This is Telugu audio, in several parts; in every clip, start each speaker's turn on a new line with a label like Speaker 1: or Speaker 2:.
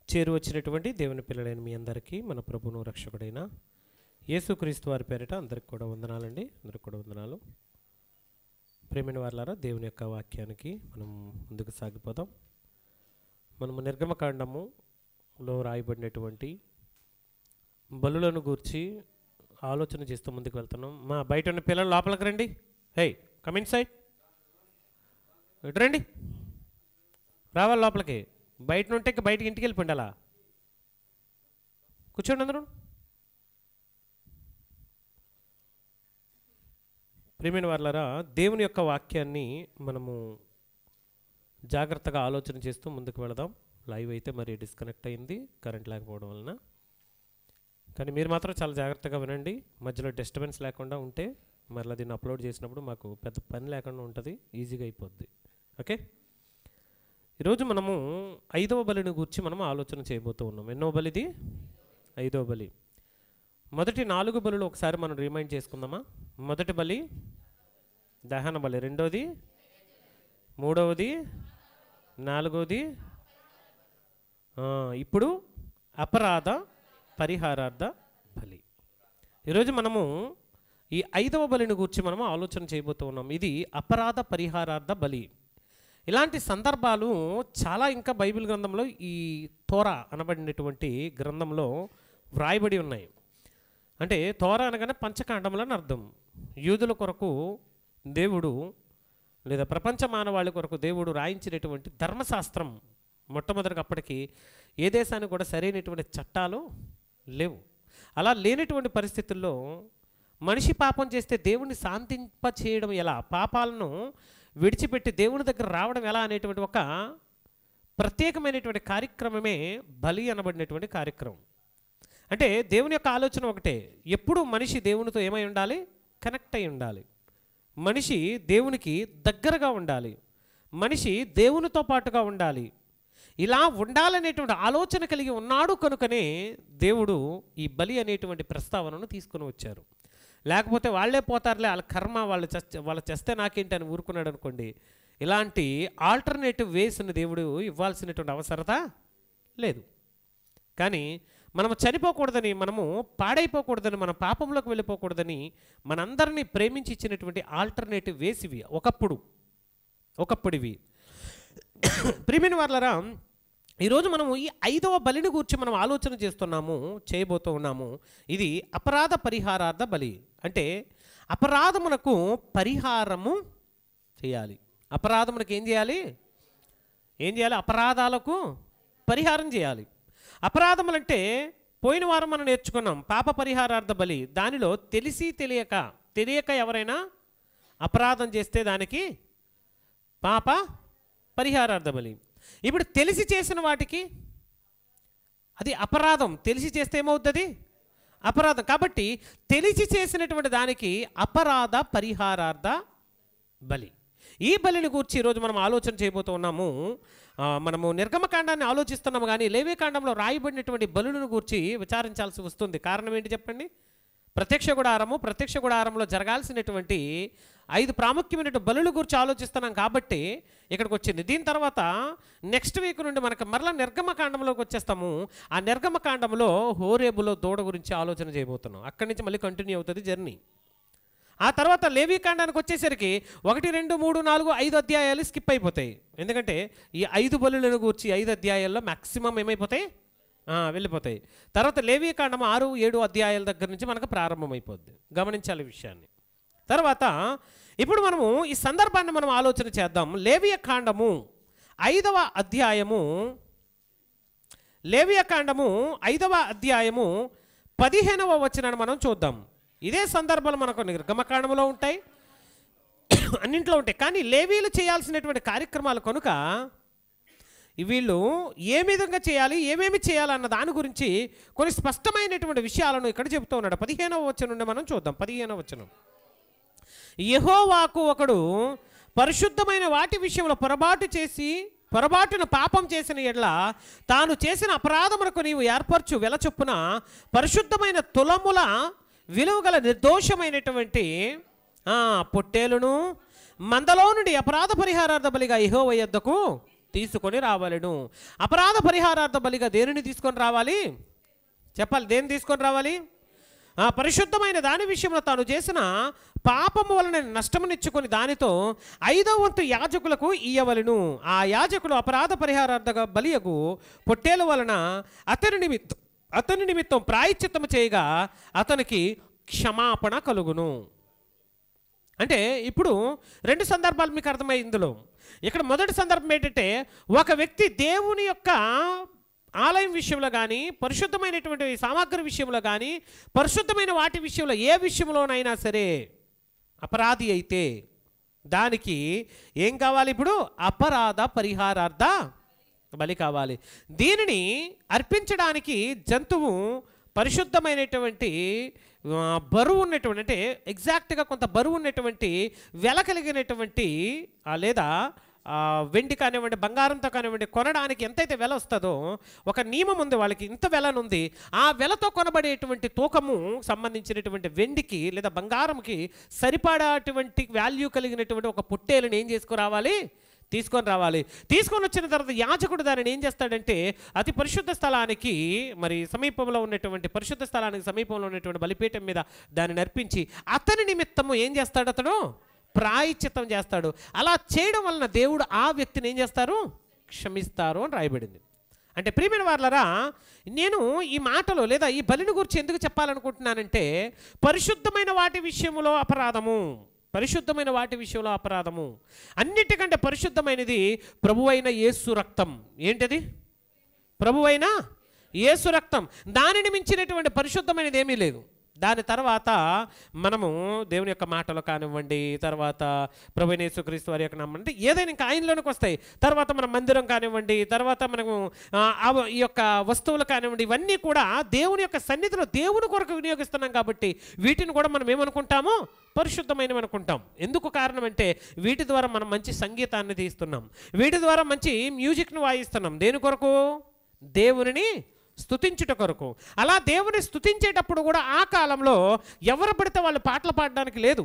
Speaker 1: చేరువచ్చినటువంటి దేవుని పిల్లలైన మీ అందరికీ మన ప్రభువును రక్షకుడైన యేసుక్రీస్తు వారి పేరిట అందరికి కూడా వందనాలండి. అందరికి కూడా వందనాలు. ప్రేమైన వారలారా, దేవుని యొక్క వాక్యానికి మనం ముందుకు సాగిపోదాం. మనము నిర్గమకాండములో రాయబడినటువంటి బలులను గూర్చి ఆలోచన చేస్తూ ముందుకు వెళ్తున్నాం. మా బయట ఉన్న పిల్లలు లోపలికి రండి. హే, కమ్ ఇన్ సైడ్. ఇటు రండి, రావాలి లోపలికి. బయట నుంటే బయటికి ఇంటికి వెళ్ళిపోండి. అలా కూర్చోండి అందరూ. ప్రియమైన వారలారా, దేవుని యొక్క వాక్యాన్ని మనము జాగ్రత్తగా ఆలోచన చేస్తూ ముందుకు వెళదాం. లైవ్ అయితే మరి డిస్కనెక్ట్ అయింది కరెంట్ లేకపోవడం వలన. కానీ మీరు మాత్రం చాలా జాగ్రత్తగా వినండి. మధ్యలో డిస్టర్బెన్స్ లేకుండా ఉంటే మరలా దీన్ని అప్లోడ్ చేసినప్పుడు మాకు పెద్ద పని లేకుండా ఉంటుంది, ఈజీగా అయిపోద్ది. ఓకే, ఈరోజు మనము 5వ బలిని గురించి మనం ఆలోచన చేయబోతూ ఉన్నాం. ఎన్నో బలిది? 5వ బలి. మొదటి 4 బలులు ఒకసారి మనం రిమైండ్ చేసుకుందామా? మొదటి బలి దహన బలి, రెండోది, మూడవది, 4వది, ఇప్పుడు అపరాధ పరిహారార్థ బలి. ఈరోజు మనము ఈ 5వ బలిని గురించి మనము ఆలోచన చేయబోతూ ఉన్నాం. ఇది అపరాధ పరిహారార్థ బలి. ఇలాంటి సందర్భాలు చాలా ఇంకా బైబిల్ గ్రంథంలో, ఈ తోరా అనబడినటువంటి గ్రంథంలో వ్రాయబడి ఉన్నాయి. అంటే తోరా అనగానే పంచకాండములు అని అర్థం. యూదుల కొరకు దేవుడు, లేదా ప్రపంచ మానవాళి కొరకు దేవుడు రాయించినటువంటి ధర్మశాస్త్రం. మొట్టమొదటిగా అప్పటికి ఏ దేశానికి కూడా సరైనటువంటి చట్టాలు లేవు. అలా లేనటువంటి పరిస్థితుల్లో మనిషి పాపం చేస్తే దేవుణ్ణి శాంతింప చేయడం ఎలా, పాపాలను విడిచిపెట్టి దేవుని దగ్గర రావడం ఎలా అనేటువంటి ఒక ప్రత్యేకమైనటువంటి కార్యక్రమమే బలి అనబడినటువంటి కార్యక్రమం. అంటే దేవుని యొక్క ఆలోచన ఒకటే, ఎప్పుడు మనిషి దేవునితో ఏమై ఉండాలి? కనెక్ట్ అయి ఉండాలి. మనిషి దేవునికి దగ్గరగా ఉండాలి. మనిషి దేవునితో పాటుగా ఉండాలి. ఇలా ఉండాలనేటువంటి ఆలోచన కలిగి ఉన్నాడు కనుకనే దేవుడు ఈ బలి అనేటువంటి ప్రస్తావనను తీసుకుని వచ్చారు. లేకపోతే వాళ్ళే పోతారులే, వాళ్ళ కర్మ, వాళ్ళు చేస్తే నాకేంటి అని ఊరుకున్నాడు అనుకోండి, ఇలాంటి ఆల్టర్నేటివ్ వేస్ని దేవుడు ఇవ్వాల్సినటువంటి అవసరత లేదు. కానీ మనము చనిపోకూడదని, మనము పాడైపోకూడదని, మన పాపంలోకి వెళ్ళిపోకూడదని మనందరినీ ప్రేమించి ఇచ్చినటువంటి ఆల్టర్నేటివ్ వేస్ ఇవి ఒకప్పుడివి. ప్రియమైన వారలారా, ఈరోజు మనము ఈ 5వ బలిని గురించి మనం ఆలోచన చేయబోతూ ఉన్నాము. ఇది అపరాధ పరిహారార్థ బలి. అంటే అపరాధమునకు పరిహారము చేయాలి. అపరాధమునకు ఏం చేయాలి? అపరాధాలకు పరిహారం చేయాలి. అపరాధములంటే పోయిన వారం మనం నేర్చుకున్నాం పాప పరిహారార్థ బలి. దానిలో తెలిసి తెలియక ఎవరైనా అపరాధం చేస్తే దానికి పాప పరిహారార్థ బలి. ఇప్పుడు తెలిసి చేసిన వాటికి అది అపరాధం. తెలిసి చేస్తే ఏమవుతుంది? అపరాధం. కాబట్టి తెలిసి చేసినటువంటి దానికి అపరాధ పరిహారార్థ బలి. ఈ బలిని గురించి ఈరోజు మనం ఆలోచన చేయబోతూ ఉన్నాము. మనము నిర్గమకాండాన్ని ఆలోచిస్తున్నాము, కానీ లేవీకాండంలో రాయబడినటువంటి బలులను గురించి విచారించాల్సి వస్తుంది. కారణం ఏంటి చెప్పండి? ప్రత్యక్ష గుడారంలో జరగాల్సినటువంటి 5 ప్రాముఖ్యమైన బలుల గురించి ఆలోచిస్తున్నాం కాబట్టి ఇక్కడికి వచ్చింది. దీని తర్వాత నెక్స్ట్ వీక్ నుండి మనకు మరలా నిర్గమకాండంలోకి వచ్చేస్తాము. ఆ నిర్గమకాండంలో హోరేబులో దూడ గురించి ఆలోచన చేయబోతున్నాం. అక్కడి నుంచి మళ్ళీ కంటిన్యూ అవుతుంది జర్నీ. ఆ తర్వాత లేవీకాండానికి వచ్చేసరికి 1, 2, 3, 4, 5 అధ్యాయాలు స్కిప్ అయిపోతాయి. ఎందుకంటే ఈ 5 బలులను గురించి 5 అధ్యాయాల్లో మ్యాక్సిమం ఏమైపోతాయి? వెళ్ళిపోతాయి. తర్వాత లేవీకాండం 6, 7 అధ్యాయాల దగ్గర నుంచి మనకు ప్రారంభమైపోద్ది. గమనించాలి విషయాన్ని. తర్వాత ఇప్పుడు మనము ఈ సందర్భాన్ని మనం ఆలోచన చేద్దాం. లేవియకాండము 5వ అధ్యాయము 15వ వచనాన్ని మనం చూద్దాం. ఇదే సందర్భాలు మనకు నిర్గమకాండంలో ఉంటాయి, అన్నింట్లో ఉంటాయి. కానీ లేవీలు చేయాల్సినటువంటి కార్యక్రమాలు కనుక వీళ్ళు ఏ విధంగా చేయాలి, ఏమేమి చేయాలన్న దాని గురించి కొన్ని స్పష్టమైనటువంటి విషయాలను ఇక్కడ చెబుతూ ఉన్నాడు. 15వ వచనం నుండి మనం చూద్దాం. 15వ వచనం, యెహోవాకు ఒకడు పరిశుద్ధమైన వాటి విషయంలో పొరపాటున పాపం చేసిన ఎడ్ల తాను చేసిన అపరాధమునకు నీవు ఏర్పరచు వెల చొప్పున పరిశుద్ధమైన తులముల విలువగల నిర్దోషమైనటువంటి పొట్టేలును మందలో నుండి అపరాధ పరిహారార్థ బలిగా యెహోవా యొద్దకు తీసుకొని రావాలను. అపరాధ పరిహారార్థ బలిగా దేనిని తీసుకొని రావాలి చెప్పాలి? దేన్ని తీసుకొని రావాలి? పరిశుద్ధమైన దాని విషయంలో తాను చేసిన పాపము వలన నష్టమునిచ్చుకొని దానితో 5వ వంతు యాజకులకు ఇయ్యవలెను. ఆ యాజకులు అపరాధ పరిహారార్థ బలియగు పొట్టేల వలన అతని నిమిత్తం ప్రాయశ్చిత్తము చేయగా అతనికి క్షమాపణ కలుగును. అంటే ఇప్పుడు 2 సందర్భాలు మీకు అర్థమై ఇందులో. ఇక్కడ మొదటి సందర్భం ఏంటంటే, ఒక వ్యక్తి దేవుని యొక్క ఆలయం విషయంలో కానీ, పరిశుద్ధమైనటువంటి సామాగ్రి విషయంలో కానీ, పరిశుద్ధమైన వాటి విషయంలో ఏ విషయంలోనైనా సరే అపరాధి అయితే దానికి ఏం కావాలి? ఇప్పుడు అపరాధ పరిహారార్థ బలి కావాలి. దీనిని అర్పించడానికి జంతువు పరిశుద్ధమైనటువంటి బరువు ఉన్నటువంటి, అంటే ఎగ్జాక్ట్గా కొంత బరువు ఉన్నటువంటి వెల కలిగినటువంటి లేదా వెండి కానివ్వండి, బంగారంతో కానివ్వండి కొనడానికి ఎంతైతే వెల వస్తుందో ఒక నియమం ఉంది వాళ్ళకి. ఇంత వెలనుంది. ఆ వెలతో కొనబడేటువంటి తూకము సంబంధించినటువంటి వెండికి లేదా బంగారంకి సరిపడాటువంటి వాల్యూ కలిగినటువంటి ఒక పొట్టేలను ఏం చేసుకురావాలి? తీసుకొని రావాలి. తీసుకొని వచ్చిన తర్వాత యాజకుడు దానిని ఏం చేస్తాడంటే అతి పరిశుద్ధ స్థలానికి మరి సమీపంలో ఉన్నటువంటి పరిశుద్ధ స్థలానికి సమీపంలో ఉన్నటువంటి బలిపీఠం మీద దాన్ని అర్పించి అతని నిమిత్తము ఏం చేస్తాడు? అతను ప్రాయశ్చిత్తం చేస్తాడు. అలా చేయడం వలన దేవుడు ఆ వ్యక్తిని ఏం చేస్తారు? క్షమిస్తారు అని రాయబడింది. అంటే ప్రియమైన వారలారా, నేను ఈ మాటలో లేదా ఈ బలిని గురించి ఎందుకు చెప్పాలనుకుంటున్నానంటే, పరిశుద్ధమైన వాటి విషయంలో అపరాధము, పరిశుద్ధమైన వాటి విషయంలో అపరాధము, అన్నిటికంటే పరిశుద్ధమైనది ప్రభువైన యేసు రక్తం. ఏంటది? ప్రభువైన యేసు రక్తం. దానిని మించినటువంటి పరిశుద్ధమైనది ఏమీ లేదు. దాని తర్వాత మనము దేవుని యొక్క మాటలు కానివ్వండి, తర్వాత ప్రభువైన యేసుక్రీస్తు వారి యొక్క నామం అంటే ఏదైనా ఇంకా ఆయనలోనికి వస్తాయి. తర్వాత మన మందిరం కానివ్వండి, తర్వాత మనము ఈ యొక్క వస్తువులు కానివ్వండి, ఇవన్నీ కూడా దేవుని యొక్క సన్నిధిలో దేవుని కొరకు వినియోగిస్తున్నాం కాబట్టి వీటిని కూడా మనం ఏమనుకుంటామో పరిశుద్ధమైనవి అనుకుంటాం. ఎందుకు కారణం అంటే వీటి ద్వారా మనం మంచి సంగీతాన్ని తీస్తున్నాం, వీటి ద్వారా మంచి మ్యూజిక్ను వాయిస్తున్నాం. దేని కొరకు? దేవునిని స్తుతించుట కొరకు. అలా దేవుని స్తుతించేటప్పుడు కూడా ఆ కాలంలో ఎవరు పడితే వాళ్ళు పాటలు పాడడానికి లేదు,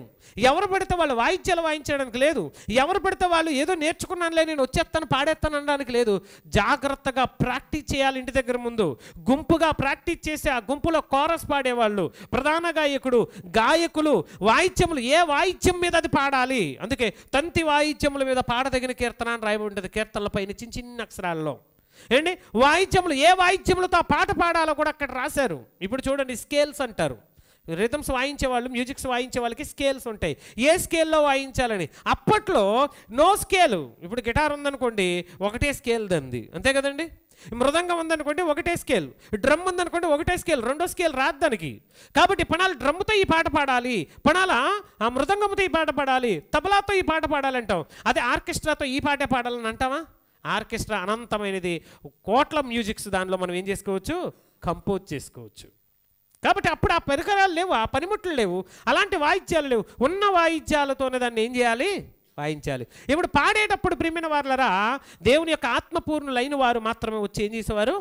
Speaker 1: ఎవరు పడితే వాళ్ళు వాయిద్యాలు వాయించడానికి లేదు, ఎవరు పడితే వాళ్ళు ఏదో నేర్చుకున్నానులే నేను వచ్చేస్తాను పాడేస్తాను అనడానికి లేదు. జాగ్రత్తగా ప్రాక్టీస్ చేయాలి. ఇంటి దగ్గర ముందు గుంపుగా ప్రాక్టీస్ చేసి ఆ గుంపులో కోరస్ పాడేవాళ్ళు, ప్రధాన గాయకుడు, గాయకులు, వాయిద్యములు ఏ వాయిద్యం మీద అది పాడాలి. అందుకే తంతి వాయిద్యముల మీద పాడదగిన కీర్తన అని రాయబడి ఉంటుంది కీర్తనల పైన చిన్న చిన్న అక్షరాల్లో. ఏంటి వాయిద్యములు, ఏ వాయిద్యములతో ఆ పాట పాడాలో కూడా అక్కడ రాశారు. ఇప్పుడు చూడండి, స్కేల్స్ అంటారు. రిథమ్స్ వాయించే వాళ్ళు, మ్యూజిక్స్ వాయించే వాళ్ళకి స్కేల్స్ ఉంటాయి. ఏ స్కేల్లో వాయించాలని. అప్పట్లో నో స్కేలు. ఇప్పుడు గిటార్ ఉందనుకోండి ఒకటే స్కేల్ దంది, అంతే కదండి. మృదంగం ఉందనుకోండి ఒకటే స్కేల్, డ్రమ్ ఉందనుకోండి ఒకటే స్కేల్, రెండో స్కేల్ రాదు దానికి. కాబట్టి పనాలు డ్రమ్తో ఈ పాట పాడాలి, పనాల ఆ మృదంగంతో ఈ పాట పాడాలి, తబలాతో ఈ పాట పాడాలంటాం. అదే ఆర్కెస్ట్రాతో ఈ పాటే పాడాలని అంటావా? ఆర్కెస్ట్రా అనంతమైనది, కోట్ల మ్యూజిక్స్ దానిలో మనం ఏం చేసుకోవచ్చు? కంపోజ్ చేసుకోవచ్చు. కాబట్టి అప్పుడు ఆ పరికరాలు లేవు, ఆ పనిముట్లు లేవు, అలాంటి వాయిద్యాలు లేవు. ఉన్న వాయిద్యాలతోనే దాన్ని ఏం చేయాలి? వాయించాలి. ఇప్పుడు పాడేటప్పుడు ప్రియమైన వారలారా, దేవుని యొక్క ఆత్మపూర్ణులైన వారు మాత్రమే వచ్చి ఏం చేసేవారు?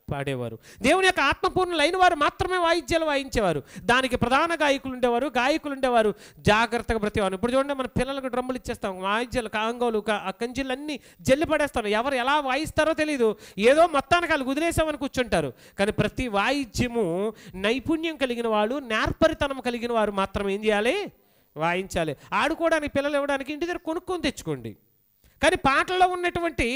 Speaker 1: పాడేవారు. దేవుని యొక్క ఆత్మపూర్ణులైన వారు మాత్రమే వాయిద్యాలు వాయించేవారు. దానికి ప్రధాన గాయకులు ఉండేవారు, గాయకులు ఉండేవారు. జాగ్రత్తగా బ్రతివారు. ఇప్పుడు చూడండి, మన పిల్లలకు డ్రమ్ములు ఇచ్చేస్తాం, వాయిద్యాలు, కాంగోలు, ఆ కంజీలు అన్నీ జల్లి పడేస్తాం. ఎవరు ఎలా వాయిస్తారో తెలియదు, ఏదో మొత్తానికి వాళ్ళు కుదిరేసామని కూర్చుంటారు. కానీ ప్రతి వాయిద్యము నైపుణ్యం కలిగిన వాళ్ళు, నేర్పరితనం కలిగిన వారు మాత్రమే ఏం చేయాలి? వాయించాలి. ఆడుకోవడానికి పిల్లలు ఇవ్వడానికి ఇంటి దగ్గర కొనుక్కొని తెచ్చుకోండి. కానీ పాటల్లో ఉన్నటువంటి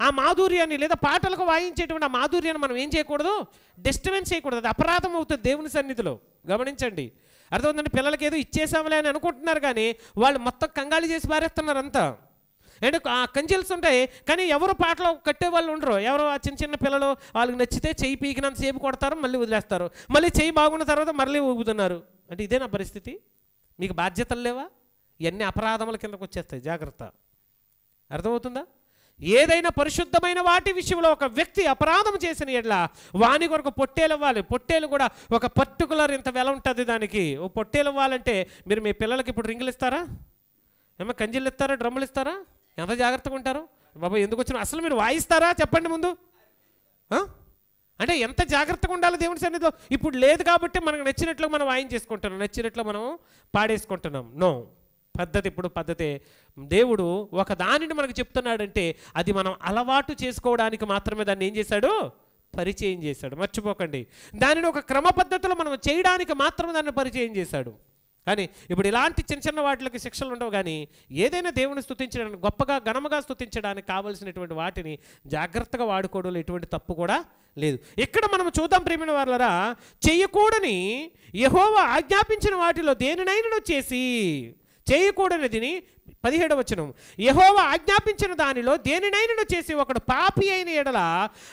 Speaker 1: ఆ మాధుర్యాన్ని లేదా పాటలకు వాయించేటువంటి ఆ మాధుర్యాన్ని మనం ఏం చేయకూడదు? డిస్టర్బెన్స్ చేయకూడదు. అది అపరాధం అవుతుంది దేవుని సన్నిధిలో. గమనించండి. అర్థమవుతుందండి? పిల్లలకి ఏదో ఇచ్చేసాములే అని అనుకుంటున్నారు, కానీ వాళ్ళు మొత్తం కంగాళి చేసి పారేస్తున్నారు అంతా. అండ్ ఆ కంచెల్స్ ఉంటాయి, కానీ ఎవరు పాటలు కట్టే వాళ్ళు ఉండరు. ఎవరు ఆ చిన్న చిన్న పిల్లలు వాళ్ళకి నచ్చితే చెయ్యి పీకినంత సేపు కొడతారు, మళ్ళీ వదిలేస్తారు, మళ్ళీ చెయ్యి బాగున్న తర్వాత మళ్ళీ ఊగుతున్నారు. అంటే ఇదే నా పరిస్థితి. మీకు బాధ్యతలు లేవా? ఇవన్నీ అపరాధముల కిందకు వచ్చేస్తాయి. జాగ్రత్త. అర్థమవుతుందా? ఏదైనా పరిశుద్ధమైన వాటి విషయంలో ఒక వ్యక్తి అపరాధం చేసిన ఎడ్ల వాని కొరకు పొట్టేలు ఇవ్వాలి. పొట్టేలు కూడా ఒక పర్టికులర్ ఇంత వెల ఉంటుంది దానికి. ఓ పొట్టేలు ఇవ్వాలంటే మీరు మీ పిల్లలకి ఇప్పుడు రింగులు ఇస్తారా? ఏమో కంజీలు ఇస్తారా? డ్రమ్ములు ఇస్తారా? ఎంత జాగ్రత్తగా ఉంటారు బాబా. ఎందుకు వచ్చిన అసలు మీరు వాయిస్తారా చెప్పండి ముందు. అంటే ఎంత జాగ్రత్తగా ఉండాలి దేవుని సన్నిధిలో. ఇప్పుడు లేదు కాబట్టి మనకు నచ్చినట్లు మనం వాయించేసుకుంటున్నాం, నచ్చినట్లు మనం పాడేసుకుంటున్నాం. నో, పద్ధతి ఇప్పుడు పద్ధతే. దేవుడు ఒక దానిని మనకు చెప్తున్నాడంటే అది మనం అలవాటు చేసుకోవడానికి మాత్రమే దాన్ని ఏం చేశాడు, పరిచయం చేశాడు. మర్చిపోకండి, దానిని ఒక క్రమ పద్ధతిలో మనం చేయడానికి మాత్రమే దాన్ని పరిచయం చేశాడు. కానీ ఇప్పుడు ఇలాంటి చిన్న చిన్న వాటికి శిక్షలు ఉండవు. కానీ ఏదైనా దేవుని స్తుతించడానికి, గొప్పగా ఘనముగా స్తుతించడానికి కావలసినటువంటి వాటిని జాగ్రత్తగా వాడుకోవడంలో ఎటువంటి తప్పు కూడా లేదు. ఇక్కడ మనం చూద్దాం ప్రియమైన వారలారా, చేయకూడని యెహోవా ఆజ్ఞాపించిన వాటిలో దేనినైనా చేసి, చేయకూడనిదిని 17వ వచనం, యెహోవా ఆజ్ఞాపించిన దానిలో దేనినైనా చేసి ఒకడు పాపి అయిన ఎడల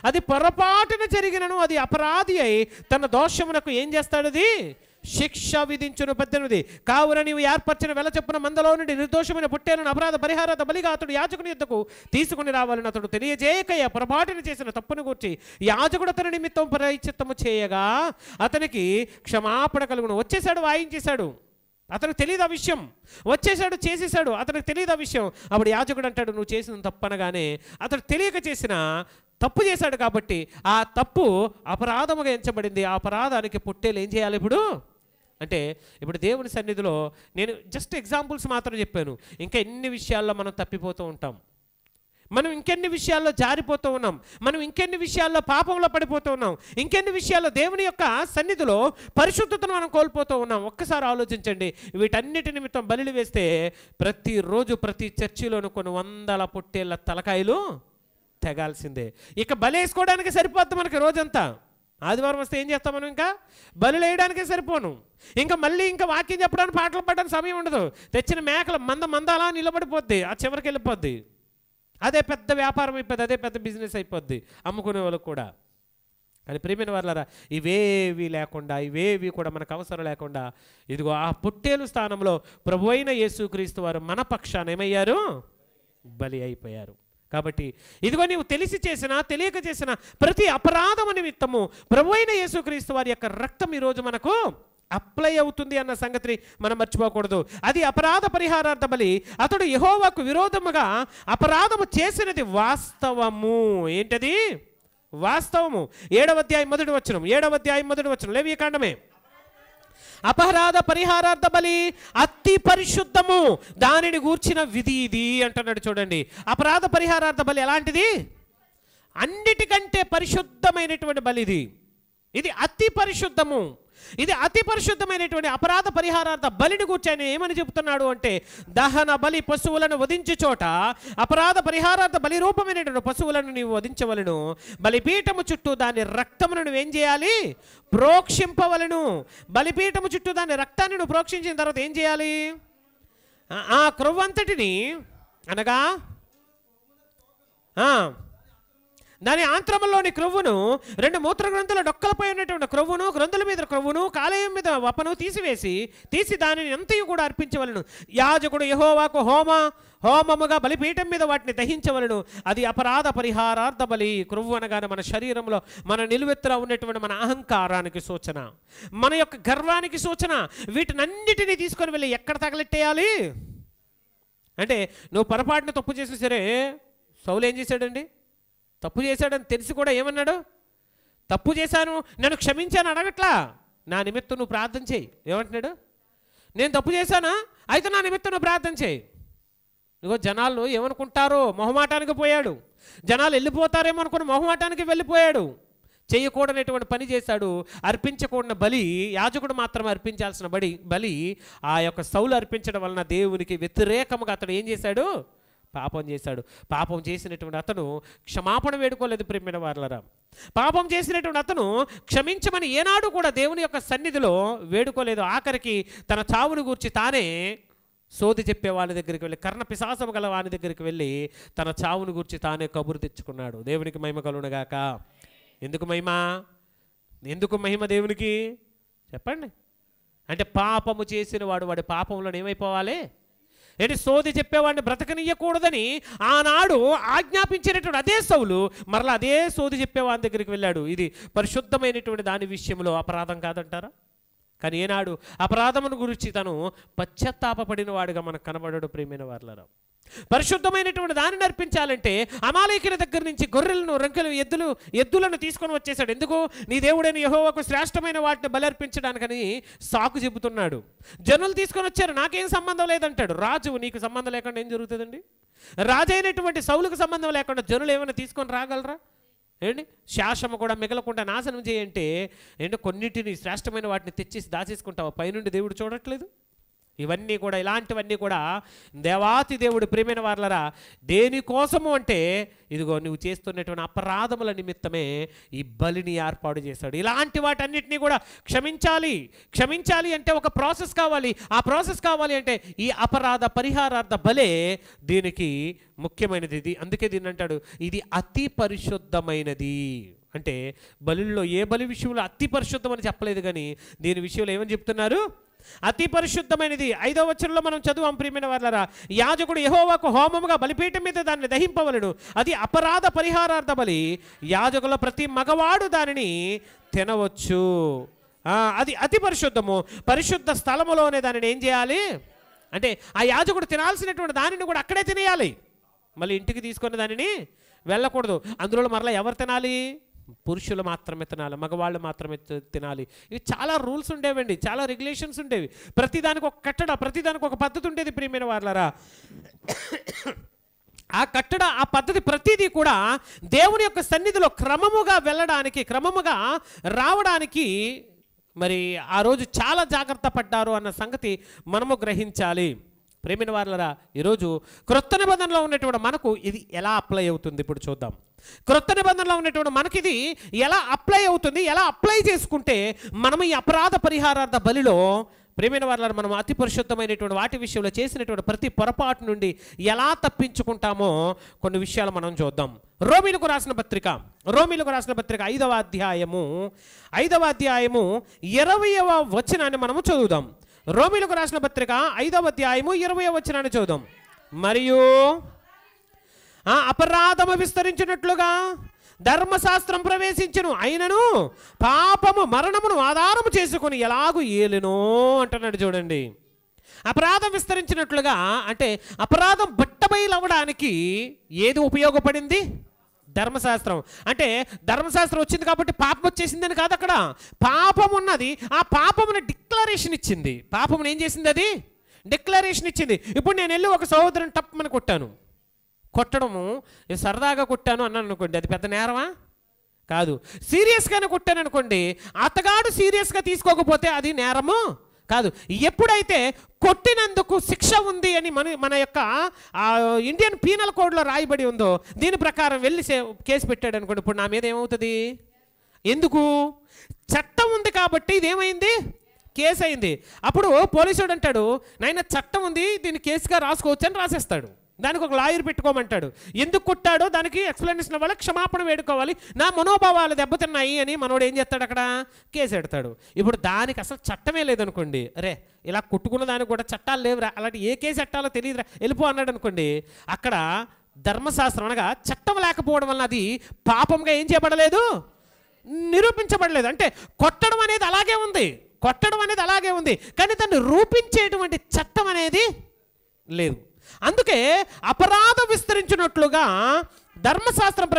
Speaker 1: అది పొరపాటున జరిగినను అది అపరాధి అయి తన దోషమునకు ఏం చేస్తాడు, అది శిక్ష విధించును. 18 కావున నీవు ఏర్పరిచిన వెల చొప్పున మందలో నుండి నిర్దోషమైన పుట్టేలను అపరాధ పరిహారార్థ బలిగా అతడు యాజకుని యొద్దకు తీసుకుని రావాలని అతడు తెలియజేయకయ్య పొరపాటును చేసిన తప్పును గురించి యాజకుడు అతని నిమిత్తం ప్రాయశ్చిత్తము చేయగా అతనికి క్షమాపణ కలుగును. వచ్చేసాడు, వాయించేశాడు, అతనికి తెలియదు ఆ విషయం. వచ్చేసాడు, చేసేసాడు, అతనికి తెలియదు ఆ విషయం. అప్పుడు యాజకుడు అంటాడు, నువ్వు చేసిన తప్పు అనగానే అతడు తెలియక చేసిన తప్పు చేశాడు కాబట్టి ఆ తప్పు అపరాధముగా ఎంచబడింది. ఆ అపరాధానికి పుట్టేలు ఏం చేయాలి అంటే ఇప్పుడు దేవుని సన్నిధిలో నేను జస్ట్ ఎగ్జాంపుల్స్ మాత్రం చెప్పాను. ఇంకా ఎన్ని విషయాల్లో మనం తప్పిపోతూ ఉంటాం, మనం ఇంకెన్ని విషయాల్లో జారిపోతూ ఉన్నాం, మనం ఇంకెన్ని విషయాల్లో పాపంలో పడిపోతూ ఉన్నాం, ఇంకెన్ని విషయాల్లో దేవుని యొక్క సన్నిధిలో పరిశుద్ధతను మనం కోల్పోతూ ఉన్నాం. ఒక్కసారి ఆలోచించండి. వీటన్నిటి నిమిత్తం బలిలు వేస్తే ప్రతిరోజు ప్రతి చర్చిలోనూ కొన్ని వందల పొట్టేళ్ల తలకాయలు తెగాల్సిందే. ఇక బలి వేసుకోవడానికి సరిపోద్ది మనకి రోజంతా. ఆదివారం వస్తే ఏం చేస్తాం మనం, ఇంకా బలులు వేయడానికే సరిపోను. ఇంకా మళ్ళీ ఇంకా వాక్యం చెప్పడానికి, పాటలు పాడడానికి సమయం ఉండదు. తెచ్చిన మేకల మంద అలా నిలబడిపోద్ది, ఆ చివరికి వెళ్ళిపోద్ది. అదే పెద్ద వ్యాపారం అయిపోద్ది, అదే పెద్ద బిజినెస్ అయిపోద్ది అమ్ముకునే వాళ్ళకు కూడా. కానీ ప్రియమైన వారలారా, ఇవేవి లేకుండా, ఇవేవి కూడా మనకు అవసరం లేకుండా ఇదిగో ఆ పొట్టేలు స్థానంలో ప్రభు అయిన యేసుక్రీస్తు వారు మన పక్షాన ఏమయ్యారు, బలి అయిపోయారు. కాబట్టి ఇదిగో నీవు తెలిసి చేసిన తెలియక చేసిన ప్రతి అపరాధము నిమిత్తము ప్రభు అయిన యేసుక్రీస్తు వారి యొక్క రక్తం ఈరోజు మనకు అప్లై అవుతుంది అన్న సంగతిని మనం మర్చిపోకూడదు. అది అపరాధ పరిహారార్థ బలి. అతడు యెహోవాకు విరోధముగా అపరాధము చేసినది వాస్తవము. ఏంటది? వాస్తవము. 7వ అధ్యాయం 1వ వచనం, 7వ అధ్యాయం 1వ వచనం, లేవియకాండమే. అపరాధ పరిహారార్థ బలి అతి పరిశుద్ధము, దానిని గూర్చిన విధి ఇది అంటున్నాడు. చూడండి, అపరాధ పరిహారార్థ బలి ఎలాంటిది? అన్నిటికంటే పరిశుద్ధమైనటువంటి బలి ఇది. ఇది అతి పరిశుద్ధము. ఇది అతి పరిశుద్ధమైనటువంటి అపరాధ పరిహారార్థ బలిని గూర్చి ఆయన ఏమని చెబుతున్నాడు అంటే, దహన బలి పశువులను వధించు చోట అపరాధ పరిహారార్థ బలి రూపమైనటువంటి పశువులను నీవు వధించవలను. బలిపీఠము చుట్టూ దాని రక్తమును నువ్వేం చేయాలి? ప్రోక్షింపవలను. బలిపీఠము చుట్టూ దాని రక్తాన్ని నువ్వు ప్రోక్షించిన తర్వాత ఏం చేయాలి? ఆ క్రొవ్వంతటిని, అనగా దాని ఆంత్రములోని క్రొవ్వును, 2 మూత్ర గ్రంథుల డొక్కలపై ఉన్నటువంటి క్రొవ్వును, గ్రంథుల మీద క్రొవ్వును, కాలేయం మీద వపను తీసి దానిని ఎంతయు కూడా అర్పించవలను. యాజకుడు యెహోవాకు హోమముగా బలిపీఠం మీద వాటిని దహించవలను. అది అపరాధ పరిహారార్థ బలి. క్రొవ్వు అనగానే మన శరీరంలో మన నిలువెత్తున ఉన్నటువంటి మన అహంకారానికి సూచన, మన యొక్క గర్వానికి సూచన. వీటినన్నిటినీ తీసుకొని వెళ్ళి ఎక్కడ తగలెట్టేయాలి అంటే, నువ్వు పొరపాటున తప్పు చేసినా సరే, సౌలు ఏం చేశాడండి? తప్పు చేశాడని తెలిసి కూడా ఏమన్నాడు? తప్పు చేశాను, నన్ను క్షమించాను అడగట్లా, నా నిమిత్తం నువ్వు ప్రార్థన చేయి. ఏమంటున్నాడు? నేను తప్పు చేశానా, అయితే నా నిమిత్తం నువ్వు ప్రార్థన చేయి. ఇగో జనాలు ఏమనుకుంటారో మొహమాటానికి పోయాడు. జనాలు వెళ్ళిపోతారేమో అనుకుని మొహమాటానికి వెళ్ళిపోయాడు. చేయకూడనటువంటి పని చేశాడు. అర్పించకూడని బలి యాజకుడు మాత్రం అర్పించాల్సిన బలి ఆ యొక్క సౌలు అర్పించడం వలన దేవునికి వ్యతిరేకముగా అతడు ఏం చేశాడు? పాపం చేశాడు. పాపం చేసినటువంటి అతను క్షమాపణ వేడుకోలేదు. ప్రియమైన వారలారా, పాపం చేసినటువంటి అతను క్షమించమని ఏనాడు కూడా దేవుని యొక్క సన్నిధిలో వేడుకోలేదు. ఆఖరికి తన చావును గూర్చి తానే సోది చెప్పే వాని దగ్గరికి వెళ్ళి, కర్ణ పిశాసము గల వాని దగ్గరికి వెళ్ళి తన చావును గూర్చి తానే కబురు తెచ్చుకున్నాడు. దేవునికి మహిమ కలుగునుగాక. ఎందుకు మహిమ దేవునికి? చెప్పండి. అంటే పాపము చేసిన వాడి పాపంలో ఏమైపోవాలి? ఏంటి? సోది చెప్పేవాడిని బ్రతకనియ్యకూడదని ఆనాడు ఆజ్ఞాపించినటువంటి అదే సౌలు మరలా అదే సోది చెప్పేవాని దగ్గరికి వెళ్ళాడు. ఇది పరిశుద్ధమైనటువంటి దాని విషయంలో అపరాధం కాదంటారా? కానీ ఏనాడు అపరాధమును గురించి తను పశ్చాత్తాపడిన వాడుగా మనకు కనబడడు. ప్రియమైన వారలారా, పరిశుద్ధమైనటువంటి దానిని అర్పించాలంటే అమాలేకుల దగ్గర నుంచి గొర్రెలను, రంకెలు, ఎద్దులను తీసుకొని వచ్చేసాడు. ఎందుకు? నీ దేవుడైన యెహోవాకు శ్రేష్టమైన వాటిని బలర్పించడానికని సాకు చెబుతున్నాడు. జనులు తీసుకొని వచ్చారు, నాకేం సంబంధం లేదంటాడు. రాజు, నీకు సంబంధం లేకుండా ఏం జరుగుతుందండి? రాజు అయినటువంటి సౌలుకు సంబంధం లేకుండా జనులు ఏమైనా తీసుకొని రాగలరా? ఏంటి? శాసము కూడా మిగలకుండా నాశనం చేయంటే ఏంటో కొన్నిటిని శ్రేష్టమైన వాటిని తెచ్చేసి దాచేసుకుంటావా? పైనుండి దేవుడు చూడట్లేదు? ఇవన్నీ కూడా, ఇలాంటివన్నీ కూడా దేవాతి దేవుడు ప్రియమైన వారలరా దేనికోసము అంటే ఇదిగో నువ్వు చేస్తున్నటువంటి అపరాధముల నిమిత్తమే ఈ బలిని ఏర్పాటు చేశాడు. ఇలాంటి వాటన్నిటినీ కూడా క్షమించాలి అంటే ఒక ప్రాసెస్ కావాలి. ఆ ప్రాసెస్ కావాలి అంటే ఈ అపరాధ పరిహారార్థ బలే దీనికి ముఖ్యమైనది. ఇది అందుకే దీన్ని అంటాడు ఇది అతి పరిశుద్ధమైనది. అంటే బలుల్లో ఏ బలి విషయంలో అతి పరిశుద్ధం అని చెప్పలేదు, కానీ దీని విషయంలో ఏమని చెప్తున్నారు? అతి పరిశుద్ధమైనది. 5వ వచనంలో మనం చదువాం ప్రియమైన వారలారా, యాజకుడు యెహోవాకు హోమముగా బలిపీఠం మీద దాన్ని దహింపవలెను. అది అపరాధ పరిహారార్థ బలి. యాజకుల ప్రతి మగవాడు దానిని తినవచ్చు. అది అతి పరిశుద్ధము. పరిశుద్ధ స్థలములోనే దానిని ఏం చేయాలి అంటే ఆ యాజకుడు తినాల్సినటువంటి దానిని కూడా అక్కడే తినేయాలి. మళ్ళీ ఇంటికి తీసుకున్న దానిని వెళ్ళకూడదు. అందులో మరలా ఎవరు తినాలి? పురుషులు మాత్రమే తినాలి, మగవాళ్ళు మాత్రమే తినాలి. ఇవి చాలా రూల్స్ ఉండేవండి, చాలా రెగ్యులేషన్స్ ఉండేవి. ప్రతిదానికి ఒక కట్టడ, ప్రతిదానికి ఒక పద్ధతి ఉండేది ప్రియమైన వారలారా. ఆ కట్టడ, ఆ పద్ధతి ప్రతిదీ కూడా దేవుని యొక్క సన్నిధిలో క్రమముగా వెళ్ళడానికి, క్రమముగా రావడానికి మరి ఆ రోజు చాలా జాగ్రత్త పడ్డారు అన్న సంగతి మనము గ్రహించాలి. ప్రేమైన వారలారా, ఈరోజు క్రొత్త నిబంధనలో ఉన్నటువంటి మనకు ఇది ఎలా అప్లై అవుతుంది ఇప్పుడు చూద్దాం. క్రొత్త నిబంధనలో ఉన్నటువంటి మనకి ఇది ఎలా అప్లై అవుతుంది, ఎలా అప్లై చేసుకుంటే మనం ఈ అపరాధ పరిహారార్థ బలిలో ప్రేమైన వారలారా మనం అతి పరిశుద్ధమైనటువంటి వాటి విషయంలో చేసినటువంటి ప్రతి పొరపాటు నుండి ఎలా తప్పించుకుంటామో కొన్ని విషయాలు మనం చూద్దాం. రోమీలకు రాసిన పత్రిక 5వ అధ్యాయము 20వ వచనాన్ని మనము చదువుదాం. రోమీలకు రాసిన పత్రిక 5వ అధ్యాయము 20వ వచనాన్ని చదువుదాం. మరియు అపరాధము విస్తరించినట్లుగా ధర్మశాస్త్రం ప్రవేశించును, అయినను పాపము మరణమును ఆధారము చేసుకుని ఎలాగూ ఏలెనో అంటున్నాడు. చూడండి, అపరాధం విస్తరించినట్లుగా అంటే అపరాధం బట్టబయలవడానికి ఏది ఉపయోగపడింది? ధర్మశాస్త్రం. అంటే ధర్మశాస్త్రం వచ్చింది కాబట్టి పాపం వచ్చేసిందని కాదు, అక్కడ పాపం ఉన్నది. ఆ పాపముని డిక్లరేషన్ ఇచ్చింది. పాపమును ఏం చేసింది? అది డిక్లరేషన్ ఇచ్చింది. ఇప్పుడు నేను వెళ్ళి ఒక సహోదరుని తప్పమని కొట్టడము సరదాగా కొట్టాను అన్నాను అనుకోండి, అది పెద్ద నేరమా? కాదు. సీరియస్గానే కొట్టాను అనుకోండి, అతగాడు సీరియస్గా తీసుకోకపోతే అది నేరము కాదు. ఎప్పుడైతే కొట్టినందుకు శిక్ష ఉంది అని మన యొక్క ఇండియన్ పీనల్ కోడ్లో రాయబడి ఉందో దీని ప్రకారం వెళ్ళి కేసు పెట్టాడు అనుకోండి, ఇప్పుడు నా మీద ఏమవుతుంది? ఎందుకు? చట్టం ఉంది కాబట్టి ఇదేమైంది? కేసు అయింది. అప్పుడు పోలీసుడు అంటాడు, నాయన చట్టం ఉంది, దీన్ని కేసుగా రాసుకోవచ్చు అని రాసేస్తాడు. దానికి ఒక లాయర్ పెట్టుకోమంటాడు. ఎందుకు కొట్టాడో దానికి ఎక్స్ప్లెనేషన్ అవ్వాలి, క్షమాపణ వేడుకోవాలి, నా మనోభావాలు దెబ్బతిన్నాయి అని మనోడు ఏం చేస్తాడు? అక్కడ కేసు పెడతాడు. ఇప్పుడు దానికి అసలు చట్టమే లేదనుకోండి, అరే ఇలా కొట్టుకున్న దానికి కూడా చట్టాలు లేవురా, అలాంటి ఏ కేసు చట్టాలో తెలియదురా, వెళ్ళిపో అన్నాడు అనుకోండి, అక్కడ ధర్మశాస్త్రం అనగా చట్టం లేకపోవడం వలన అది పాపంగా ఏం చేయబడలేదు, నిరూపించబడలేదు. అంటే కొట్టడం అనేది అలాగే ఉంది, కానీ దాన్ని రూపించేటువంటి చట్టం అనేది లేదు. అందుకే అపరాధం విస్తరించినట్లుగా ధర్మశాస్త్రం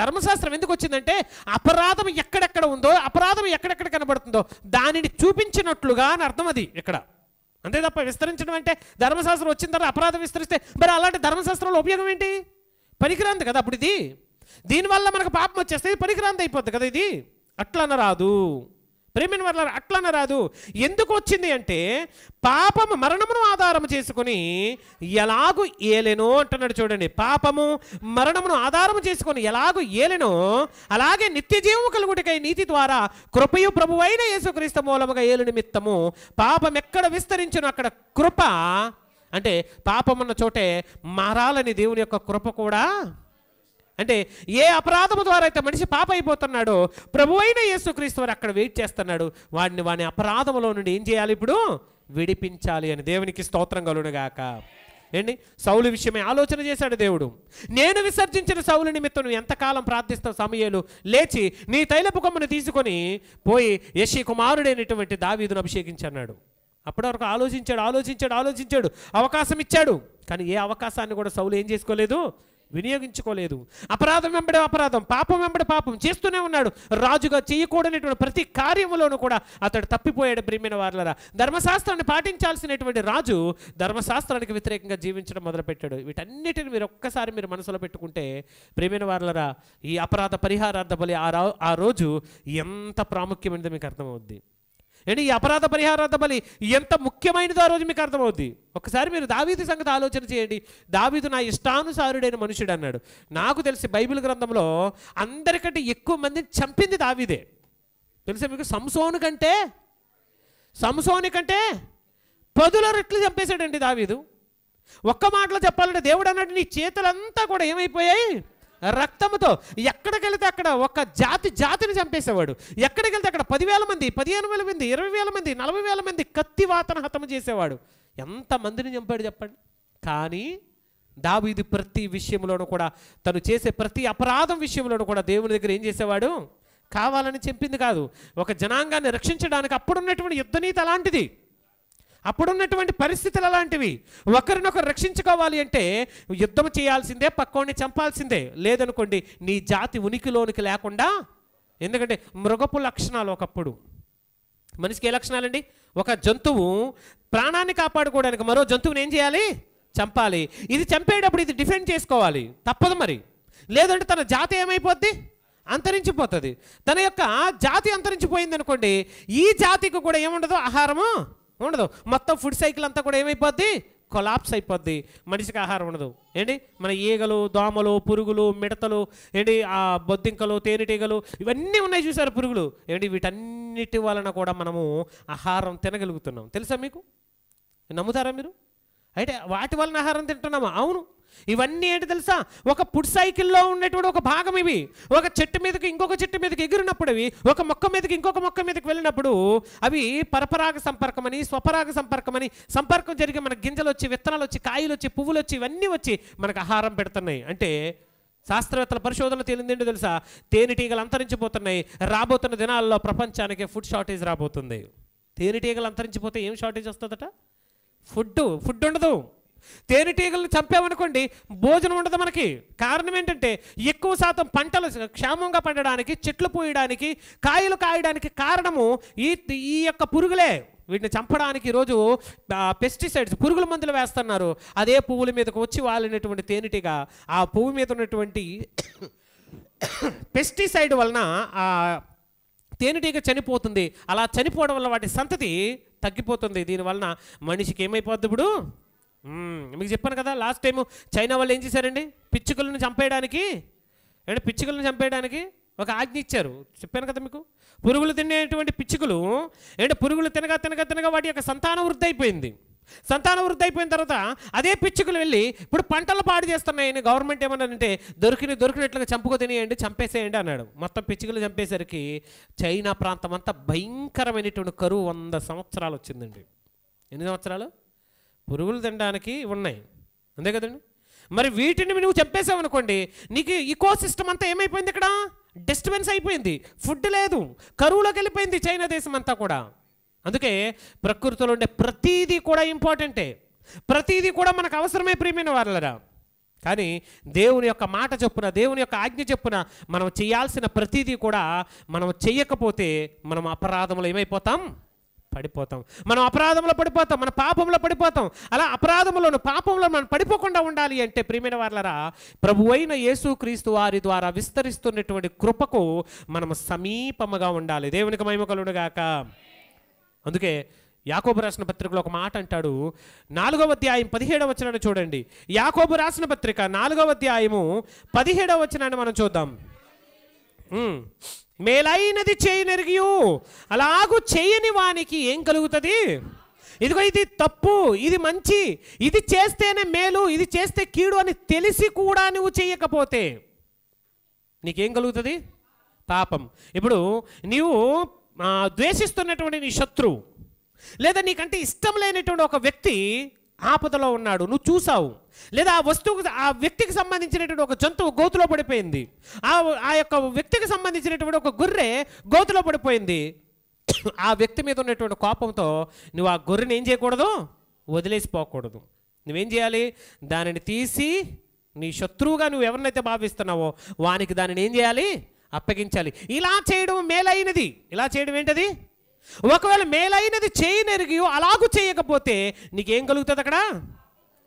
Speaker 1: ధర్మశాస్త్రం ఎందుకు వచ్చిందంటే అపరాధం ఎక్కడెక్కడ ఉందో, అపరాధం ఎక్కడెక్కడ కనబడుతుందో దానిని చూపించినట్లుగా అని అర్థం. అది ఇక్కడ అంతే తప్ప విస్తరించడం అంటే ధర్మశాస్త్రం వచ్చిన తర్వాత అపరాధం విస్తరిస్తే మరి అలాంటి ధర్మశాస్త్రంలో ఉపయోగం ఏంటి? పనికిరాంది కదా. అప్పుడు ఇది దీనివల్ల మనకు పాపం వచ్చేస్తే పనికిరాంది అయిపోద్ది కదా. ఇది అట్లనరాదు ప్రేమైన వారలారా, అట్లనరాదు. ఎందుకు వచ్చింది అంటే పాపము మరణమును ఆధారం చేసుకొని ఎలాగూ ఏలెనో అంటున్నాడు. చూడండి, పాపము మరణమును ఆధారం చేసుకొని ఎలాగూ ఏలెనో అలాగే నిత్య జీవము కలుగుటకై నీతి ద్వారా కృపయు ప్రభువైన యేసుక్రీస్తు మూలముగా ఏలు నిమిత్తము పాపం ఎక్కడ విస్తరించును అక్కడ కృప, అంటే పాపమున్న చోటే మారాలని దేవుని యొక్క కృప కూడా. అంటే ఏ అపరాధము ద్వారా అయితే మనిషి పాప అయిపోతున్నాడో ప్రభువైన యేసుక్రీస్తు వారు అక్కడ వెయిట్ చేస్తున్నాడు. వాని అపరాధములో నుండి ఏం చేయాలి? ఇప్పుడు విడిపించాలి అని. దేవునికి స్తోత్రం కలుగునుగాక. ఏంటి సౌలు విషయమే ఆలోచన చేశాడు దేవుడు. నేను విసర్జించిన సౌలు నిమిత్తం నువ్వు ఎంతకాలం ప్రార్థిస్తావు సమూయేలు, లేచి నీ తైలపు కొమ్మను తీసుకొని పోయి యెషీ కుమారుడైనటువంటి దావీదును అభిషేకించన్నాడు. అప్పటి వరకు ఆలోచించాడు, అవకాశం ఇచ్చాడు. కానీ ఏ అవకాశాన్ని కూడా సౌలు ఏం చేసుకోలేదు, వినియోగించుకోలేదు. అపరాధం వెంబడే అపరాధం, పాపం వెంబడే పాపం చేస్తూనే ఉన్నాడు. రాజుగా చేయకూడనటువంటి ప్రతి కార్యములోనూ కూడా అతడు తప్పిపోయాడు. ప్రియమైన వారలారా, ధర్మశాస్త్రాన్ని పాటించాల్సినటువంటి రాజు ధర్మశాస్త్రానికి వ్యతిరేకంగా జీవించడం మొదలుపెట్టాడు. వీటన్నిటిని మీరు ఒక్కసారి మీరు మనసులో పెట్టుకుంటే ప్రియమైన వారలారా, ఈ అపరాధ పరిహారార్థ బలి ఆ రోజు ఎంత ప్రాముఖ్యమైనదో మీకు అర్థమవుద్ది. ఏంటి ఈ అపరాధ పరిహారార్థ బలి ఎంత ముఖ్యమైనదో ఆ రోజు మీకు అర్థమవుద్ది. ఒకసారి మీరు దావీదు సంగతి ఆలోచన చేయండి. దావీదు నా ఇష్టానుసారుడైన మనుషుడు అన్నాడు. నాకు తెలిసి బైబిల్ గ్రంథంలో అందరికంటే ఎక్కువ మందిని చంపింది దావీదే. తెలుసా మీకు? సంసోను కంటే 10 రెట్లు చంపేశాడండి దావీదు. ఒక్క మాటలో చెప్పాలంటే దేవుడు అన్నట్టు నీ చేతులంతా కూడా ఏమైపోయాయి, రక్తముతో. ఎక్కడికి వెళితే అక్కడ ఒక జాతిని చంపేసేవాడు. ఎక్కడికి వెళ్తే అక్కడ 10,000 మంది, 15,000 మంది, 20,000 మంది, 40,000 మంది కత్తివాతన హతము చేసేవాడు. ఎంతమందిని చంపాడు చెప్పండి. కానీ దావీదు ప్రతి విషయంలోనూ కూడా, తను చేసే ప్రతి అపరాధం విషయంలోనూ కూడా దేవుని దగ్గర ఏం చేసేవాడు, కావాలని చెప్పింది కాదు. ఒక జనాంగాన్ని రక్షించడానికి అప్పుడున్నటువంటి యుద్ధనీతి అలాంటిది, అప్పుడున్నటువంటి పరిస్థితులు అలాంటివి. ఒకరినొకరు రక్షించుకోవాలి అంటే యుద్ధం చేయాల్సిందే, పక్కోడిని చంపాల్సిందే. లేదనుకోండి నీ జాతి ఉనికిలోనికి లేకుండా. ఎందుకంటే మృగపు లక్షణాలు ఒకప్పుడు. మనిషికి ఏ లక్షణాలండి? ఒక జంతువు ప్రాణాన్ని కాపాడుకోవడానికి మరో జంతువుని ఏం చేయాలి, చంపాలి. ఇది చంపేటప్పుడు ఇది డిఫెండ్ చేసుకోవాలి, తప్పదు మరి. లేదంటే తన జాతి ఏమైపోద్ది, అంతరించిపోతుంది. తన యొక్క జాతి అంతరించిపోయింది అనుకోండి, ఈ జాతికి కూడా ఏముండదు, ఆహారము ఉండదు. మొత్తం ఫుడ్ సైకిల్ అంతా కూడా ఏమైపోద్ది, కొలాప్స్ అయిపోద్ది. మనిషికి ఆహారం ఉండదు. ఏంటి మన ఈగలు, దోమలు, పురుగులు, మిడతలు, ఏంటి ఆ బొద్దింకలు, తేనెటీగలు, ఇవన్నీ ఉన్నాయి చూసారు పురుగులు. ఏంటి వీటన్నిటి వలన కూడా మనము ఆహారం తినగలుగుతున్నాం. తెలుసా మీకు? నమ్ముతారా మీరు? అయితే వాటి వలన ఆహారం తింటున్నామా? అవును. ఇవన్నీ ఏంటి తెలుసా, ఒక ఫుడ్ సైకిల్లో ఉన్నటువంటి ఒక భాగం ఇవి. ఒక చెట్టు మీదకి ఇంకొక చెట్టు మీదకి ఎగిరినప్పుడు అవి ఒక మొక్క మీదకి ఇంకొక మొక్క మీదకి వెళ్ళినప్పుడు అవి పరపరాగ సంపర్కమని, స్వపరాగ సంపర్కమని, సంపర్కం జరిగి మన గింజలు వచ్చి, విత్తనాలు వచ్చి, కాయలు వచ్చి, పువ్వులు వచ్చి, ఇవన్నీ వచ్చి మనకు ఆహారం పెడుతున్నాయి. అంటే శాస్త్రవేత్తల పరిశోధనలు తేలిందేంటో తెలుసా, తేనెటీగలు అంతరించిపోతున్నాయి. రాబోతున్న దినాల్లో ప్రపంచానికి ఫుడ్ షార్టేజ్ రాబోతుంది. తేనెటీగలు అంతరించిపోతే ఏం షార్టేజ్ వస్తుందట? ఫుడ్ ఉండదు. తేనెటీగలను చంపామనుకోండి భోజనం ఉండదు మనకి. కారణం ఏంటంటే ఎక్కువ శాతం పంటలు క్షేమంగా పండడానికి, చెట్లు పూయడానికి, కాయలు కాయడానికి కారణము ఈ యొక్క పురుగులే. వీటిని చంపడానికి ఈరోజు పెస్టిసైడ్స్, పురుగుల మందులు వేస్తున్నారు. అదే పువ్వుల మీదకు వచ్చి వాలినటువంటి తేనెటీగ ఆ పువ్వు మీద ఉన్నటువంటి పెస్టిసైడ్ వలన ఆ తేనెటీగ చనిపోతుంది. అలా చనిపోవడం వల్ల వాటి సంతతి తగ్గిపోతుంది. దీనివలన మనిషికి ఏమైపోద్ది? ఇప్పుడు మీకు చెప్పాను కదా లాస్ట్ టైము చైనా వాళ్ళు ఏం చేశారండి, పిచ్చుకలను చంపేయడానికి ఒక ఆజ్ఞ ఇచ్చారు. చెప్పాను కదా మీకు. పురుగులు తినేటువంటి పిచ్చుకలు పురుగులు తినగా వాటి యొక్క సంతాన వృద్ధి అయిపోయింది. సంతాన వృద్ధి అయిపోయిన తర్వాత అదే పిచ్చుకలు వెళ్ళి ఇప్పుడు పంటలు పాడు చేస్తున్నాయని గవర్నమెంట్ ఏమన్నారంటే దొరికినట్లుగా చంపేసేయండి అన్నాడు. మొత్తం పిచ్చుకలు చంపేసరికి చైనా ప్రాంతం అంతా భయంకరమైనటువంటి కరువు 100 సంవత్సరాలు వచ్చిందండి. ఎన్ని సంవత్సరాలు? పురుగులు తినడానికి ఉన్నాయి, అంతే కదండి. మరి వీటిని నువ్వు చంపేసావు అనుకోండి, నీకు ఈకో సిస్టమ్ అంతా ఏమైపోయింది, ఇక్కడ డిస్టర్బెన్స్ అయిపోయింది. ఫుడ్ లేదు, కరువులోకి వెళ్ళిపోయింది చైనా దేశం అంతా కూడా. అందుకే ప్రకృతిలో ఉండే ప్రతీదీ కూడా ఇంపార్టెంటే, ప్రతీదీ కూడా మనకు అవసరమే ప్రియమైన వారలారా. కానీ దేవుని యొక్క మాట చొప్పున, దేవుని యొక్క ఆజ్ఞ చొప్పున మనం చేయాల్సిన ప్రతీదీ కూడా మనం చెయ్యకపోతే మనం అపరాధంలో ఏమైపోతాం, పడిపోతాం. మనం అపరాధంలో పడిపోతాం, మన పాపంలో పడిపోతాం. అలా అపరాధంలోను పాపంలో మనం పడిపోకుండా ఉండాలి అంటే ప్రియమైన వారలారా, ప్రభువైన యేసుక్రీస్తు వారి ద్వారా విస్తరిస్తున్నటువంటి కృపకు మనం సమీపముగా ఉండాలి. దేవునికి మహిమ కలుగును గాక. అందుకే యాకోబు రాసిన పత్రికలో ఒక మాట అంటాడు. 4వ అధ్యాయం 17వ వచనాన్ని చూడండి. యాకోబు రాసిన పత్రిక 4వ అధ్యాయము 17వ వచనాన్ని మనం చూద్దాం. మేలైనది చేయనెరిగియు అలాగూ చేయని వానికి ఏం కలుగుతుంది? ఇదిగో ఇది తప్పు, ఇది మంచి, ఇది చేస్తేనే మేలు, ఇది చేస్తే కీడు అని తెలిసి కూడా నువ్వు చేయకపోతే నీకేం కలుగుతుంది? పాపం. ఇప్పుడు నీవు ద్వేషిస్తున్నటువంటి నీ శత్రువు లేదా నీకంటే ఇష్టం లేనటువంటి ఒక వ్యక్తి ఆపదలో ఉన్నాడు, నువ్వు చూసావు, లేదా ఆ వస్తువుకు ఆ వ్యక్తికి సంబంధించినటువంటి ఒక జంతువు గోతులో పడిపోయింది, ఆ యొక్క వ్యక్తికి సంబంధించినటువంటి ఒక గొర్రె గోతులో పడిపోయింది. ఆ వ్యక్తి మీద ఉన్నటువంటి కోపంతో నువ్వు ఆ గొర్రెని ఏం చేయకూడదు, వదిలేసిపోకూడదు. నువ్వేం చేయాలి, దానిని తీసి నీ శత్రువుగా నువ్వు ఎవరినైతే భావిస్తున్నావో వానికి దానిని ఏం చేయాలి, అప్పగించాలి. ఇలా చేయడం మేలైనది. ఇలా చేయడం ఏంటది? ఒకవేళ మేలైనది చేయనెరిగి అలాగూ చేయకపోతే నీకేం కలుగుతుంది అక్కడ?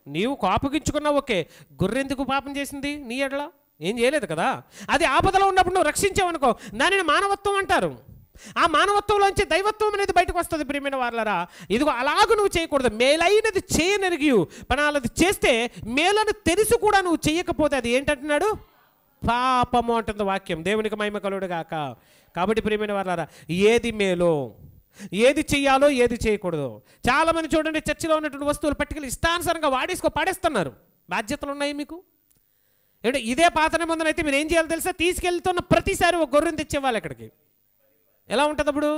Speaker 1: నీవు కోపగించుకున్నావు, ఓకే, గొర్రెందుకు పాపం చేసింది నీ ఎడల? ఏం చేయలేదు కదా. అది ఆపదలో ఉన్నప్పుడు నువ్వు రక్షించావనుకో, దానిని మానవత్వం అంటారు. ఆ మానవత్వంలోంచి దైవత్వం అనేది బయటకు వస్తుంది. ప్రియమైన వారలారా, ఇదిగో అలాగూ నువ్వు చేయకూడదు. మేలైనది చేయనెరిగి పనాలది చేస్తే మేలను తెలిసి కూడా నువ్వు చేయకపోతే అది ఏంటంటున్నాడు? పాపము అంటుంది వాక్యం. దేవునికి మహిమ కలుగును గాక. కాబట్టి ప్రియమైన వారలారా, ఏది మేలో, ఏది చెయ్యాలో, ఏది చేయకూడదు. చాలామంది చూడండి, చర్చిలో ఉన్నటువంటి వస్తువులు పట్టుకెళ్ళి ఇష్టానుసారంగా పాడేస్తున్నారు. బాధ్యతలు ఉన్నాయి మీకు? అంటే ఇదే పాత నిబంధన అయితే మీరు ఏం చేయాలో తెలుసా? తీసుకెళ్తున్న ప్రతిసారి ఒక గొర్రెని తెచ్చేవాళ్ళు ఇక్కడికి. ఎలా ఉంటుంది అప్పుడు?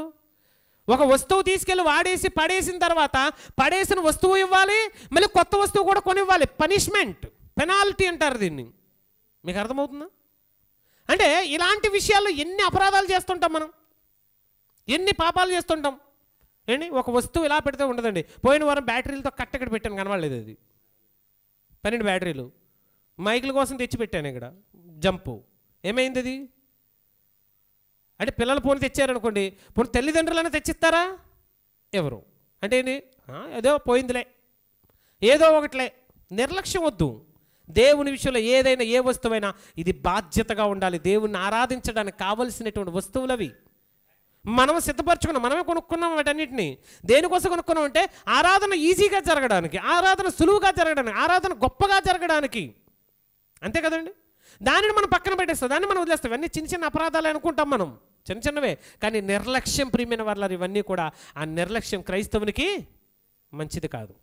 Speaker 1: ఒక వస్తువు తీసుకెళ్ళి వాడేసి పడేసిన తర్వాత పడేసిన వస్తువు ఇవ్వాలి, మళ్ళీ కొత్త వస్తువు కూడా కొనివ్వాలి. పనిష్మెంట్, పెనాల్టీ అంటారు దీన్ని. మీకు అర్థమవుతుందా? అంటే ఇలాంటి విషయాల్లో ఎన్ని అపరాధాలు చేస్తుంటాం మనం, ఎన్ని పాపాలు చేస్తుంటాం. ఏంటి, ఒక వస్తువు ఇలా పెడితే ఉండదండి. పోయిన వారం బ్యాటరీలతో కట్టెక్కడ పెట్టాను, కనబడలేదు. అది 12 బ్యాటరీలు మైకుల కోసం తెచ్చిపెట్టాను ఇక్కడ. జంపు ఏమైంది అది? అంటే పిల్లలు ఫోన్ తెచ్చారనుకోండి, పోనీ తల్లిదండ్రులైనా తెచ్చిస్తారా? ఎవరు? అంటే ఏంటి, ఏదో పోయిందిలే, ఏదో ఒకటిలే. నిర్లక్ష్యం వద్దు. దేవుని విషయంలో ఏదైనా, ఏ వస్తువైనా ఇది బాధ్యతగా ఉండాలి. దేవుణ్ణి ఆరాధించడానికి కావలసినటువంటి వస్తువులు అవి మనం సిద్ధపరచుకున్నాం, మనమే కొనుక్కున్నాం. వాటన్నిటిని దేనికోసం కొనుక్కున్నాం అంటే ఆరాధన ఈజీగా జరగడానికి, ఆరాధన సులువుగా జరగడానికి, ఆరాధన గొప్పగా జరగడానికి. అంతే కదండి. దానిని మనం పక్కన పెట్టేస్తాం, దాన్ని మనం వదిలేస్తాం. ఇవన్నీ చిన్న చిన్న అపరాధాలు అనుకుంటాం మనం, చిన్న చిన్నవే. కానీ నిర్లక్ష్యం, ప్రియమైన వారలారా, ఇవన్నీ కూడా ఆ నిర్లక్ష్యం క్రైస్తవునికి మంచిది కాదు.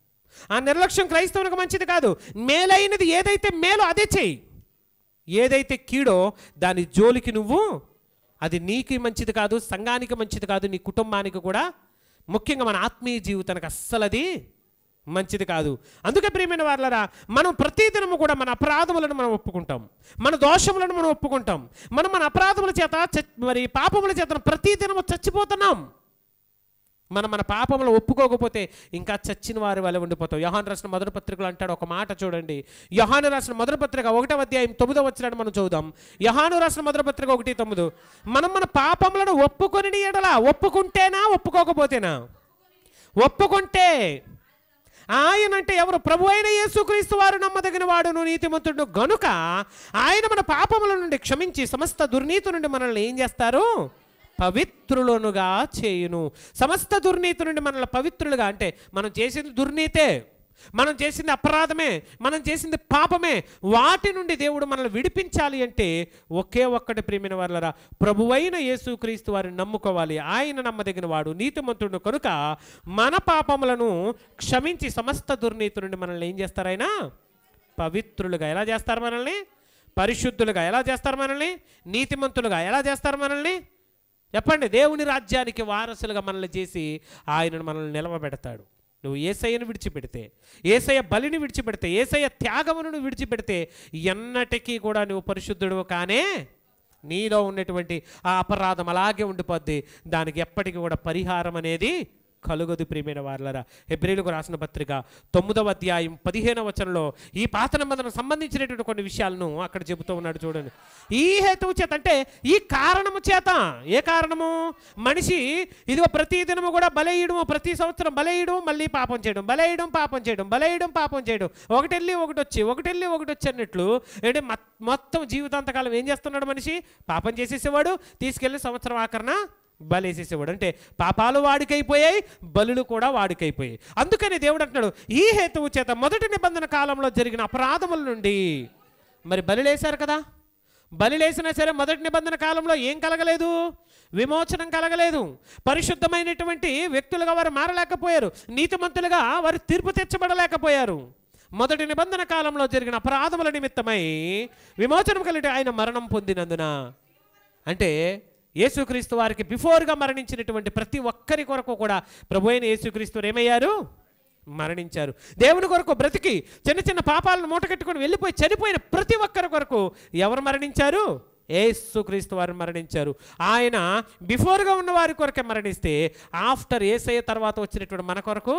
Speaker 1: ఆ నిర్లక్ష్యం క్రైస్తవునికి మంచిది కాదు. మేలైనది ఏదైతే మేలో అదే చెయ్యి. ఏదైతే కీడో దాని జోలికి నువ్వు, అది నీకు మంచిది కాదు, సంఘానికి మంచిది కాదు, నీ కుటుంబానికి కూడా, ముఖ్యంగా మన ఆత్మీయ జీవితానికి అస్సలు అది మంచిది కాదు. అందుకే ప్రియమైన వారలారా, మనం ప్రతిదినము కూడా మన అపరాధములను మనం ఒప్పుకుంటాం, మన దోషములను మనం ఒప్పుకుంటాం. మన అపరాధముల చేత, మరి పాపముల చేత ప్రతిదినము చచ్చిపోతున్నాం. మన పాపములు ఒప్పుకోకపోతే ఇంకా చచ్చిన వారి వల్ల ఉండిపోతాం. యోహాను రాసిన మొదటి పత్రికలో అంటాడు ఒక మాట, చూడండి. యోహాను రాసిన మొదటి పత్రిక 1వ అధ్యాయం 9వ వచనాన్ని మనం చదువుదాం. యోహాను రాసిన మొదటి పత్రిక 1:9. మనం మన పాపములను ఒప్పుకొని ఎడలా, ఒప్పుకుంటేనా ఒప్పుకోకపోతేనా? ఒప్పుకుంటే. ఆయన అంటే ఎవరు? ప్రభు అయిన యేసుక్రీస్తు వారు నమ్మదగిన వాడును నీతిమంతుడు గనుక ఆయన మన పాపముల నుండి క్షమించి సమస్త దుర్నీతి నుండి మనల్ని ఏం చేస్తారు? పవిత్రులనుగా చేయును. సమస్త దుర్నీతి నుండి మనల్ని పవిత్రులుగా, అంటే మనం చేసింది దుర్నీతే, మనం చేసింది అపరాధమే, మనం చేసింది పాపమే. వాటి నుండి దేవుడు మనల్ని విడిపించాలి అంటే ఒకే ఒక్కటి, ప్రియమైన వారలారా, ప్రభువైన యేసుక్రీస్తు వారిని నమ్ముకోవాలి. ఆయన నమ్మదగిన వాడు నీతిమంతుడు కనుక మన పాపములను క్షమించి సమస్త దుర్నీతి నుండి మనల్ని ఏం చేస్తారు? ఆయన పవిత్రులుగా. ఎలా చేస్తారు మనల్ని? పరిశుద్ధులుగా. ఎలా చేస్తారు మనల్ని? నీతిమంతులుగా. ఎలా చేస్తారు మనల్ని? చెప్పండి. దేవుని రాజ్యానికి వారసులుగా మనల్ని చేసి ఆయనను మనల్ని నిలవబెడతాడు. నువ్వు యేసయ్యను విడిచిపెడితే, యేసయ్య బలిని విడిచిపెడితే, యేసయ్య త్యాగమును విడిచిపెడితే ఎన్నటికీ కూడా నువ్వు పరిశుద్ధుడు కానే, నీలో ఉన్నటువంటి ఆ అపరాధం అలాగే ఉండిపోద్ది. దానికి ఎప్పటికీ కూడా పరిహారం అనేది కలుగదు. ప్రియమైన వారలారా, హెబ్రీయులకు రాసిన పత్రిక 9వ అధ్యాయం 15వ వచనంలో ఈ పాత నిబంధనకు సంబంధించినటువంటి కొన్ని విషయాలను అక్కడ చెబుతూ ఉన్నాడు. చూడండి. ఈ హేతువు చేత, అంటే ఈ కారణము చేత. ఏ కారణము? మనిషి ఇదిగో ప్రతిదినము కూడా బలయ్యడం, ప్రతి సంవత్సరం బలయ్యడం, మళ్ళీ పాపం చేయడం, బలయ్యడం, పాపం చేయడం, బలయ్యడం, పాపం చేయడం, ఒకటెళ్ళి ఒకటి వచ్చి అన్నట్లు. అంటే మొత్తం జీవితాంతకాలం ఏం చేస్తున్నాడు మనిషి? పాపం చేసేసేవాడు, తీసుకెళ్ళి సంవత్సరం ఆఖరణ బలేసేసేవాడు. అంటే పాపాలు వాడికైపోయాయి, బలులు కూడా వాడికైపోయాయి. అందుకని దేవుడు అంటున్నాడు, ఈ హేతువు చేత మొదటి నిబంధన కాలంలో జరిగిన అపరాధముల నుండి, మరి బలిలేశారు కదా, బలిలేసినా సరే మొదటి నిబంధన కాలంలో ఏం కలగలేదు? విమోచనం కలగలేదు. పరిశుద్ధమైనటువంటి వ్యక్తులుగా వారు మారలేకపోయారు, నీతిమంతులుగా వారు తీర్పు తెచ్చబడలేకపోయారు. మొదటి నిబంధన కాలంలో జరిగిన అపరాధముల నిమిత్తమై విమోచనం కలిగి ఆయన మరణం పొందినందున, అంటే యేసుక్రీస్తు వారికి బిఫోర్గా మరణించినటువంటి ప్రతి ఒక్కరి కొరకు కూడా ప్రభు అయిన యేసుక్రీస్తు ఏమయ్యారు? మరణించారు. దేవుని కొరకు బ్రతికి చిన్న చిన్న పాపాలను మూటకట్టుకొని వెళ్ళిపోయి చనిపోయిన ప్రతి ఒక్కరి కొరకు ఎవరు మరణించారు? యేసుక్రీస్తు వారు మరణించారు. ఆయన బిఫోర్గా ఉన్న వారి కొరకే మరణిస్తే ఆఫ్టర్ యేసయ్య తర్వాత వచ్చినటువంటి మన కొరకు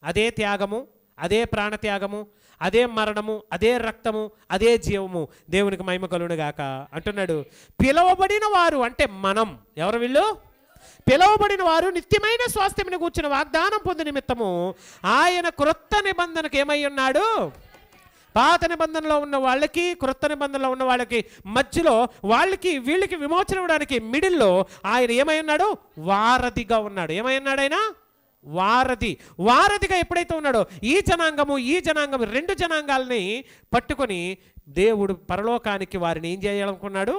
Speaker 1: అదే త్యాగము, అదే ప్రాణత్యాగము, అదే మరణము, అదే రక్తము, అదే జీవము. దేవునికి మహిమ కలుగునుగాక అంటున్నాడు. పిలువబడిన వారు అంటే మనం ఎవరు? వీళ్ళు పిలువబడిన వారు నిత్యమైన స్వాస్థ్యమును కూర్చున్న వాగ్దానం పొంది నిమిత్తము ఆయన క్రొత్త నిబంధనకు ఏమై ఉన్నాడు? పాత నిబంధనలో ఉన్న వాళ్ళకి క్రొత్త నిబంధనలో ఉన్న వాళ్ళకి మధ్యలో వాళ్ళకి వీళ్ళకి విమోచన ఇవ్వడానికి మిడిల్లో ఆయన ఏమై ఉన్నాడు? వారధిగా ఉన్నాడు. ఏమై ఉన్నాడు ఆయన? వారధిగా ఎప్పుడైతే ఉన్నాడో ఈ జనాంగం రెండు జనాంగాల్ని పట్టుకొని దేవుడు పరలోకానికి వారిని ఏం చేయాలనుకున్నాడు?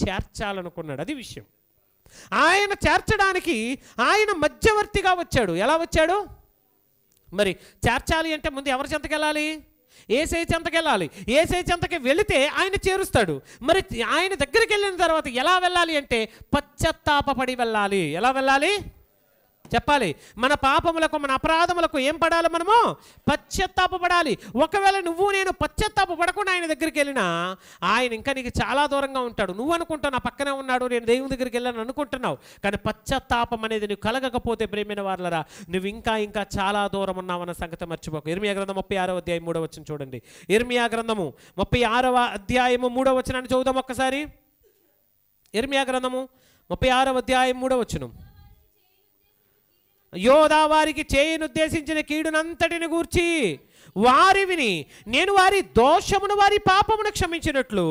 Speaker 1: చేర్చాలనుకున్నాడు. అది విషయం. ఆయన చేర్చడానికి ఆయన మధ్యవర్తిగా వచ్చాడు. ఎలా వచ్చాడు? మరి చేర్చాలి అంటే ముందు ఎవరి చెంతకి వెళ్ళాలి? యేసయ్య చెంతకి వెళ్ళాలి. యేసయ్య చెంతకి వెళితే ఆయన చేరుస్తాడు. మరి ఆయన దగ్గరికి వెళ్ళిన తర్వాత ఎలా వెళ్ళాలి అంటే పశ్చాత్తాపపడి వెళ్ళాలి. ఎలా వెళ్ళాలి చెప్పాలి? మన పాపములకు మన అపరాధములకు ఏం పడాలి? మనము పశ్చాత్తాపపడాలి. ఒకవేళ నువ్వు నేను పశ్చాత్తాపపడకుండా ఆయన దగ్గరికి వెళ్ళినా ఆయన ఇంకా నీకు చాలా దూరంగా ఉంటాడు. నువ్వు అనుకుంటావు నా పక్కనే ఉన్నాడు, నేను దేవుని దగ్గరికి వెళ్ళాను అనుకుంటున్నావు. కానీ పశ్చాత్తాపం అనేది నువ్వు కలగకపోతే ప్రేమైన వారలరా నువ్వు ఇంకా చాలా దూరం ఉన్నావన్న సంగతి మర్చిపోకు. ఇర్మియా గ్రంథం 36వ అధ్యాయం 3వ వచనం చూడండి. ఇర్మియా గ్రంథము 36వ అధ్యాయము 3వ వచనాన్ని చదువుదాం ఒక్కసారి. ఇర్మియా గ్రంథము 36వ అధ్యాయం 3వ వచనం. యోధా వారికి చేయనుద్దేశించిన కీడునంతటిని గూర్చి వారి విని నేను వారి దోషమును వారి పాపమును క్షమించినట్లు.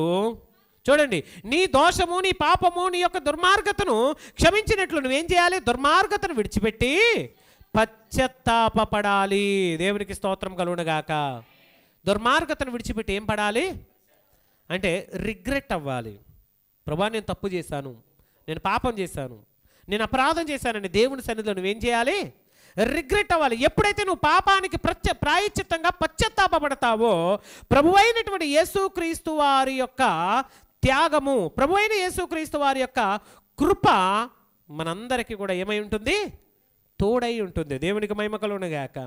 Speaker 1: చూడండి, నీ దోషము నీ పాపము నీ యొక్క దుర్మార్గతను క్షమించినట్లు నువ్వేం చేయాలి? దుర్మార్గతను విడిచిపెట్టి పశ్చాత్తాపపడాలి. దేవునికి స్తోత్రం కలుగునుగాక. దుర్మార్గతను విడిచిపెట్టి ఏం పడాలి అంటే రిగ్రెట్ అవ్వాలి. ప్రభా నేను తప్పు చేశాను, నేను పాపం చేశాను, నేను అపరాధం చేశానని దేవుని సన్నిధిలో నువ్వేం చేయాలి? రిగ్రెట్ అవ్వాలి. ఎప్పుడైతే నువ్వు పాపానికి ప్రాయశ్చిత్తంగా పశ్చాత్తాపపడతావో ప్రభువైనటువంటి యేసుక్రీస్తు వారి యొక్క త్యాగము, ప్రభువైన యేసుక్రీస్తు వారి యొక్క కృప మనందరికీ కూడా ఏమై ఉంటుంది? తోడై ఉంటుంది. దేవునికి మహిమ కలుగునుగాక.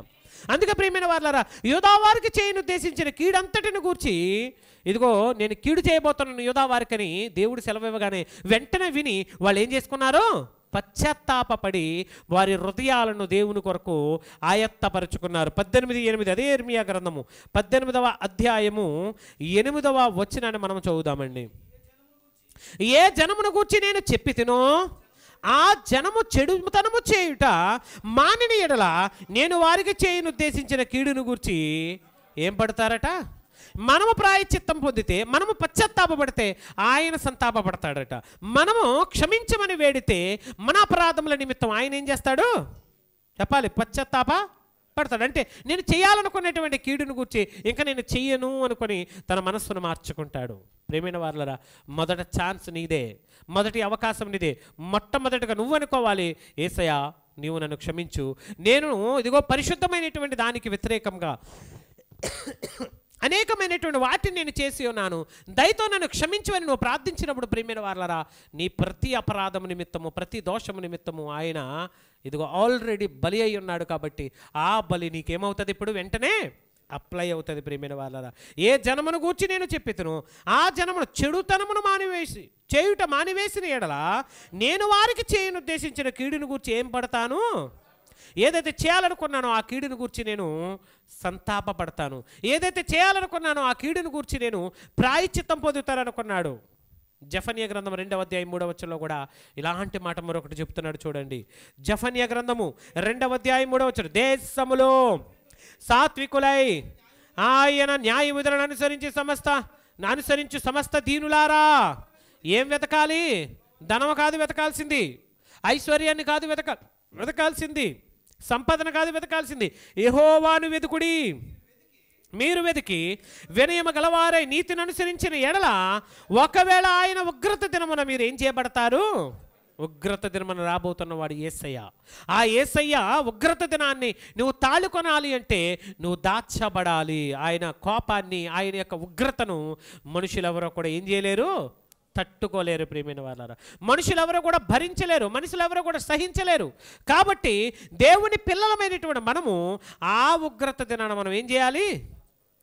Speaker 1: అందుకే ప్రియమైన వారలారా యోధా వారికి చేయను ఉద్దేశించిన కీడంతటిని గూర్చి ఇదిగో నేను కీడు చేయబోతున్నాను యోధా వారికని దేవుడు సెలవివ్వగానే వెంటనే విని వాళ్ళు ఏం చేసుకున్నారు? పశ్చాత్తాపపడి వారి హృదయాలను దేవుని కొరకు ఆయత్తపరుచుకున్నారు. 18:8 అదే ఇర్మియా గ్రంథము 18వ అధ్యాయము 8వ వచనాన్ని మనం చదువుదామండి. ఏ జనమును గూర్చి నేను చెప్పి తినో ఆ జనము చెడుతనము చేయుట మానిన ఎడల నేను వారికి చేయను ఉద్దేశించిన కీడును గూర్చి ఏం పడతారట? మనము ప్రాయశ్చిత్తం పొందితే, మనము పశ్చాత్తాపపడితే ఆయన సంతాపపడతాడట. మనము క్షమించమని వేడితే మన అపరాధముల నిమిత్తం ఆయన ఏం చేస్తాడు చెప్పాలి? పశ్చాత్తాప పడతాడు. అంటే నేను చేయాలనుకునేటువంటి కీడును గూర్చి ఇంకా నేను చెయ్యను అనుకొని తన మనస్సును మార్చుకుంటాడు. ప్రేమైన వారలరా మొదట ఛాన్స్ నీదే, మొదటి అవకాశం నీదే. మొట్టమొదటిగా నువ్వు అనుకోవాలి, యేసయ్యా నీవు నన్ను క్షమించు, నేను ఇదిగో పరిశుద్ధమైనటువంటి దానికి వ్యతిరేకంగా అనేకమైనటువంటి వాటిని నేను చేసి ఉన్నాను, దయతో నన్ను క్షమించమని నువ్వు ప్రార్థించినప్పుడు ప్రియమైన వారలరా నీ ప్రతి అపరాధము నిమిత్తము ప్రతి దోషము నిమిత్తము ఆయన ఇదిగో ఆల్రెడీ బలి అయి ఉన్నాడు. కాబట్టి ఆ బలి నీకేమవుతుంది? ఇప్పుడు వెంటనే అప్లై అవుతుంది. ప్రియమైన వారలరా ఏ జనమును గూర్చి నేను చెప్పితును ఆ జనమును చెడుతనమును చేయుట మానివేసిన ఎడల నేను వారికి చేయను ఉద్దేశించిన కీడును గూర్చి ఏం పడతాను? ఏదైతే చేయాలనుకున్నానో ఆ కీడును గూర్చి నేను సంతాపపడతాను. ఏదైతే చేయాలనుకున్నానో ఆ కీడును గూర్చి నేను ప్రాయశ్చిత్తం పొందుతాననుకున్నాడు. జెఫన్యా గ్రంథం 2వ అధ్యాయం 3వ వచనంలో కూడా ఇలాంటి మాట మరొకటి చెప్తున్నాడు. చూడండి, జెఫన్యా గ్రంథము 2వ అధ్యాయం 3వ వచనం. దేశములో సాత్వికులై ఆయన న్యాయ విధులను అనుసరించు సమస్త దీనులారా ఏం వెతకాలి? ధనము కాదు వెతకాల్సింది, ఐశ్వర్యాన్ని కాదు వెతకాల్సింది, సంపదను కాదు వెతకాల్సింది, యెహోవాను వెతుకుడి. మీరు వెతికి వినయము గలవారై నీతిని అనుసరించిన ఎడల ఒకవేళ ఆయన ఉగ్రత దినమున మీరు ఏం చేయబడతారు? ఉగ్రత దినమున రాబోతున్నవాడు యేసయ్య. ఆ యేసయ్య ఉగ్రత దినాన్ని నువ్వు తాళుకొనాలి అంటే నువ్వు దాచబడాలి. ఆయన కోపాన్ని, ఆయన యొక్క ఉగ్రతను మనుషులు ఎవరో కూడా ఏం చేయలేరు? తట్టుకోలేరు ప్రియమైన వాళ్ళారా. మనుషులు ఎవరు కూడా భరించలేరు, మనుషులు ఎవరు కూడా సహించలేరు. కాబట్టి దేవుని పిల్లలమైనటువంటి మనము ఆ ఉగ్రత దినాన మనం ఏం చేయాలి?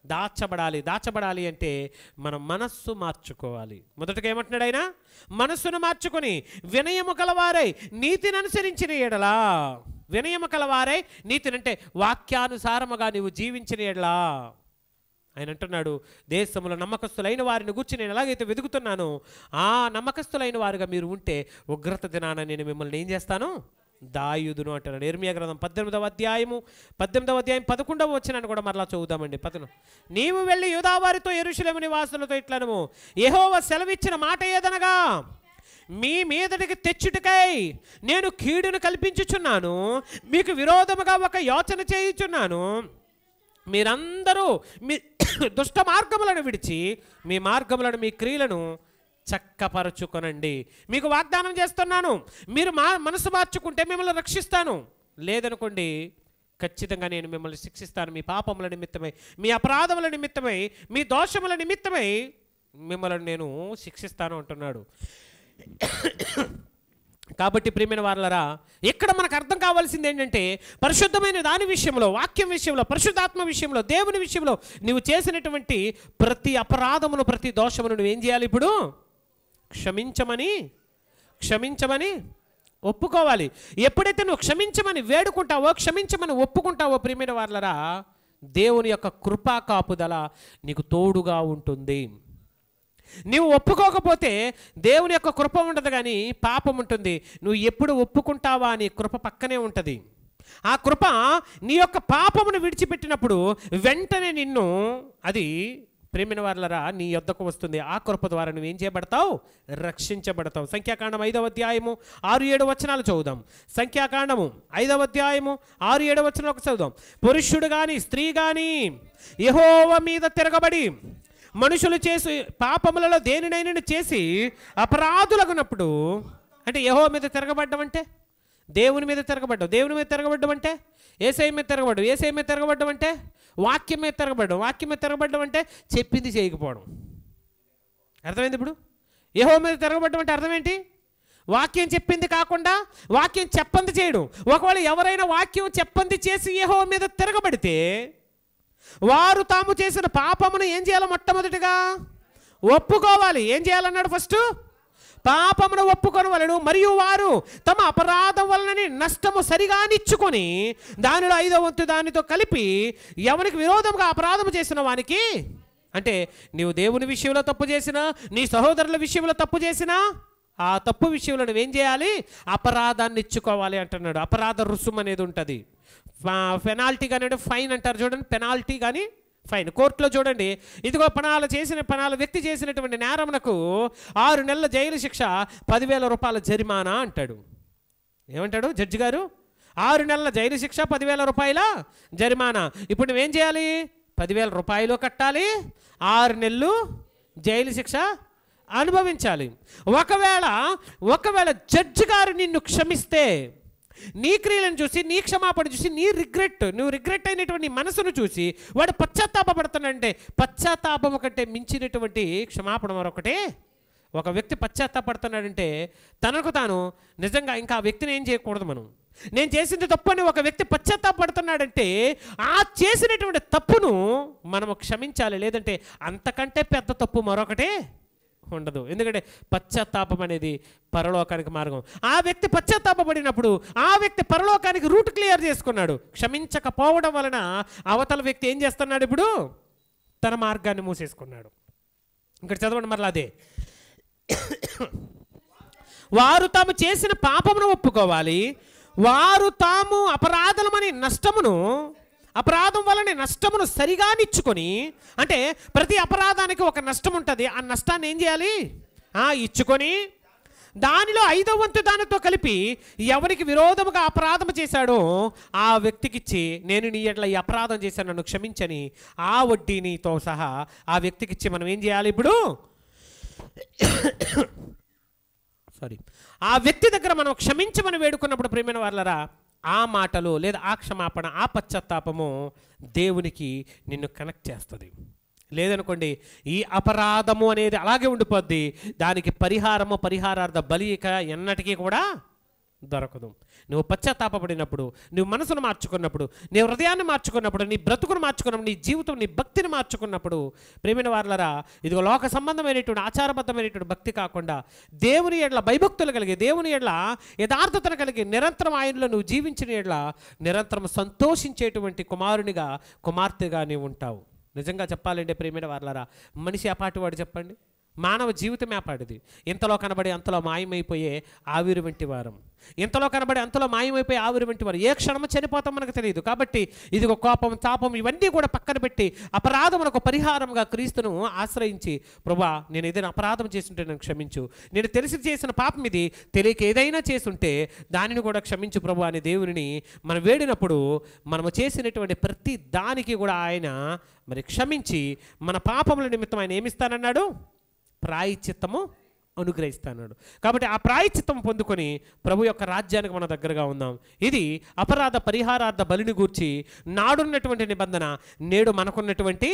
Speaker 1: దాచబడాలి అంటే మనం మనస్సు మార్చుకోవాలి. మొదటగా ఏమంటున్నాడు ఆయన? మనస్సును మార్చుకొని వినయము కలవారై నీతిని అనుసరించిన ఎడలా, వినయము కలవారై నీతిని అంటే వాక్యానుసారముగా నీవు జీవించిన ఎడలా. ఆయన అంటున్నాడు, దేశంలో నమ్మకస్తులైన వారిని గురించి నేను ఎలాగైతే వెతుకుతున్నానో ఆ నమ్మకస్తులైన వారుగా మీరు ఉంటే ఉగ్రత దినాన నేను మిమ్మల్ని ఏం చేస్తాను? దాయుదును అంటున్నాడు. ఇర్మియా గ్రంథం 18వ అధ్యాయం 11వ వచనాన్ని కూడా మరలా చదువుదామండి. నీవు వెళ్ళి యూదా వారితో యెరూషలేము నివాసులతో ఇట్లనము, యెహోవా సెలవిచ్చిన మాట ఏదనగా, మీ మీదటికి తెచ్చుటకై నేను కీడును కల్పించుచున్నాను, మీకు విరోధముగా ఒక యోచన చేయుచున్నాను. మీరందరూ మీ దుష్ట మార్గములను విడిచి మీ మార్గములను, మీ క్రియలను చక్కపరచుకొనండి. మీకు వాగ్దానం చేస్తున్నాను, మీరు మనసు మార్చుకుంటే మిమ్మల్ని రక్షిస్తాను, లేదనుకోండి ఖచ్చితంగా నేను మిమ్మల్ని శిక్షిస్తాను. మీ పాపముల నిమిత్తమై, మీ అపరాధముల నిమిత్తమై, మీ దోషముల నిమిత్తమై మిమ్మల్ని నేను శిక్షిస్తాను అంటున్నాడు. కాబట్టి ప్రియమైన వారలారా, ఇక్కడ మనకు అర్థం కావాల్సింది ఏంటంటే, పరిశుద్ధమైన దాని విషయంలో, వాక్యం విషయంలో, పరిశుద్ధాత్మ విషయంలో, దేవుని విషయంలో నువ్వు చేసినటువంటి ప్రతి అపరాధమును, ప్రతి దోషమును నువ్వేం చేయాలి? ఇప్పుడు క్షమించమని ఒప్పుకోవాలి. ఎప్పుడైతే నువ్వు క్షమించమని వేడుకుంటావో, క్షమించమని ఒప్పుకుంటావో ప్రియమైన వారలారా, దేవుని యొక్క కృపా కాపుదల నీకు తోడుగా ఉంటుంది. నువ్వు ఒప్పుకోకపోతే దేవుని యొక్క కృప ఉండదు, కానీ పాపం ఉంటుంది. నువ్వు ఎప్పుడు ఒప్పుకుంటావా అని కృప పక్కనే ఉంటుంది. ఆ కృప నీ యొక్క పాపమును విడిచిపెట్టినప్పుడు వెంటనే నిన్ను అది ప్రేమిన వారలరా నీ యొద్దకు వస్తుంది. ఆ కృప ద్వారా నువ్వేం చేయబడతావు? రక్షించబడతావు. సంఖ్యాకాండం 5వ అధ్యాయము 6-7 వచనాలు చదువుదాం. సంఖ్యాకాండము 5వ అధ్యాయము 6-7 వచనాలు చదువుదాం. పురుషుడు కానీ స్త్రీ కానీ యెహోవా మీద తిరగబడి మనుషులు చేసి పాపములలో దేనినైనా చేసి అపరాధులగునప్పుడు, అంటే యెహోవా మీద తిరగబడ్డం అంటే దేవుని మీద తిరగబడ్డం, దేవుని మీద తిరగబడ్డం అంటే యేసయ్య మీద తిరగబడ్డం, యేసయ్య మీద తిరగబడ్డం అంటే వాక్యం మీద తిరగబడ్డం, వాక్యం మీద తిరగబడ్డం అంటే చెప్పింది చేయకపోవడం. అర్థమైంది? ఇప్పుడు యెహోవా మీద తిరగబడ్డం అంటే అర్థం ఏంటి? వాక్యం చెప్పింది కాకుండా వాక్యం చెప్పంది చేయడం. ఒకవేళ ఎవరైనా వాక్యం చెప్పంది చేసి యెహోవా మీద తిరగబడితే వారు తాము చేసిన పాపమును ఏం చేయాలి? మొట్టమొదటిగా ఒప్పుకోవాలి. ఏం చేయాలన్నాడు? ఫస్ట్ పాపమును ఒప్పుకొనవలెను, మరియు వారు తమ అపరాధం వలనని నష్టము సరిగానిచ్చుకొని దానిలో 5వ వంతు దానితో కలిపి ఎవరికి విరోధంగా అపరాధము చేసిన వానికి, అంటే నీవు దేవుని విషయంలో తప్పు చేసినా, నీ సహోదరుల విషయంలో తప్పు చేసినా, ఆ తప్పు విషయంలో నువ్వేం చేయాలి? అపరాధాన్ని ఇచ్చుకోవాలి అంటున్నాడు. అపరాధ రుసుము అనేది ఉంటుంది. పెనాల్టీ కానీ ఫైన్ అంటారు చూడండి, పెనాల్టీ కానీ ఫైన్. కోర్టులో చూడండి, ఇదిగో పనాల వ్యక్తి చేసినటువంటి నేరమునకు 6 నెలల జైలు శిక్ష, 10,000 రూపాయల జరిమానా అంటాడు. ఏమంటాడు జడ్జి గారు? 6 నెలల జైలు శిక్ష, 10,000 రూపాయల జరిమానా. ఇప్పుడు నువ్వేం చేయాలి? 10,000 రూపాయలు కట్టాలి, 6 నెలలు జైలు శిక్ష అనుభవించాలి. ఒకవేళ జడ్జి గారు నిన్ను క్షమిస్తే, నీ క్రియలను చూసి, నీ క్షమాపణ చూసి, నువ్వు రిగ్రెట్ అయినటువంటి మనసును చూసి వాడు పశ్చాత్తాపడుతున్నాడంటే, పశ్చాత్తాపం కంటే మించినటువంటి క్షమాపణ మరొకటే. ఒక వ్యక్తి పశ్చాత్తాపడుతున్నాడంటే తనకు తాను నిజంగా ఇంకా ఆ వ్యక్తిని ఏం చేయకూడదు. నేను చేసింది తప్పు అని ఒక వ్యక్తి పశ్చాత్తాపడుతున్నాడంటే ఆ చేసినటువంటి తప్పును మనము క్షమించాలి. లేదంటే అంతకంటే పెద్ద తప్పు మరొకటే ఉండదు. ఎందుకంటే పశ్చాత్తాపం అనేది పరలోకానికి మార్గం. ఆ వ్యక్తి పశ్చాత్తాపడినప్పుడు ఆ వ్యక్తి పరలోకానికి రూట్ క్లియర్ చేసుకున్నాడు. క్షమించకపోవడం వలన అవతల వ్యక్తి ఏం చేస్తున్నాడు? ఇప్పుడు తన మార్గాన్ని మూసేసుకున్నాడు. ఇక్కడ చదవండి మరలా అదే. వారు తాము చేసిన పాపమును ఒప్పుకోవాలి, వారు తాము అపరాధం వలన నష్టమును సరిగానిచ్చుకొని, అంటే ప్రతి అపరాధానికి ఒక నష్టం ఉంటుంది. ఆ నష్టాన్ని ఏం చేయాలి? ఇచ్చుకొని దానిలో 5వ వంతు దానితో కలిపి ఎవరికి విరోధముగా అపరాధం చేశాడో ఆ వ్యక్తికిచ్చి, నేను నీ ఎట్లా ఈ అపరాధం చేశాను, నన్ను క్షమించని ఆ వడ్డీనితో సహా ఆ వ్యక్తికిచ్చి మనం ఏం చేయాలి? ఇప్పుడు ఆ వ్యక్తి దగ్గర మనం క్షమించమని వేడుకున్నప్పుడు ప్రియమైన వారలారా, ఆ మాటలు లేదా ఆ క్షమాపణ, ఆ పశ్చాత్తాపము దేవునికి నిన్ను కనెక్ట్ చేస్తుంది. లేదనుకోండి ఈ అపరాధము అనేది అలాగే ఉండిపోద్ది. దానికి పరిహారార్థ బలి ఇక ఎన్నటికీ కూడా దొరకదు. నువ్వు పశ్చాత్తాపడినప్పుడు, నువ్వు మనసును మార్చుకున్నప్పుడు, నీ హృదయాన్ని మార్చుకున్నప్పుడు, నీ బ్రతుకును మార్చుకున్నప్పుడు, నీ జీవితం, నీ భక్తిని మార్చుకున్నప్పుడు, ప్రేమైన వారలారా, ఇదిగో లోక సంబంధమైనటువంటి ఆచారబద్ధమైనటువంటి భక్తి కాకుండా దేవుని ఎడల భయభక్తులు కలిగి, దేవుని ఎడల యథార్థతను కలిగి నిరంతరం ఆయనలో నువ్వు జీవించిన ఎడల నిరంతరం సంతోషించేటువంటి కుమారునిగా, కుమార్తెగా నీవు ఉంటావు. నిజంగా చెప్పాలంటే ప్రేమైన వారలారా, మనిషి అపాటి వాడు చెప్పండి, మానవ జీవితమే అపాటిది. ఇంతలో కనబడి అంతలో మాయమైపోయే ఆవిరి వంటి వారం, ఇంతలో కనబడి అంతలో మాయమైపోయే ఆవిరి వంటి వారు. ఏ క్షణము చనిపోతాం మనకు తెలియదు. కాబట్టి ఇదిగో కోపం, తాపం ఇవన్నీ కూడా పక్కన పెట్టి అపరాధమునకు పరిహారంగా క్రీస్తును ఆశ్రయించి, ప్రభా నేను ఏదైనా అపరాధం చేస్తుంటే నన్ను క్షమించు, నేను తెలిసి చేసిన పాపం ఇది, తెలియక ఏదైనా చేస్తుంటే దానిని కూడా క్షమించు ప్రభు అని దేవుని మనం వేడినప్పుడు, మనము చేసినటువంటి ప్రతి దానికి కూడా ఆయన మరి క్షమించి మన పాపముల నిమిత్తం ఆయన ఏమిస్తానన్నాడు? ప్రాయశ్చిత్తము అనుగ్రహిస్తాడు. కాబట్టి ఆ ప్రాయశ్చిత్తం పొందుకొని ప్రభు యొక్క రాజ్యానికి మన దగ్గరగా ఉందాం. ఇది అపరాధ పరిహారార్థ బలిని గూర్చి నాడున్నటువంటి నిబంధన, నేడు మనకున్నటువంటి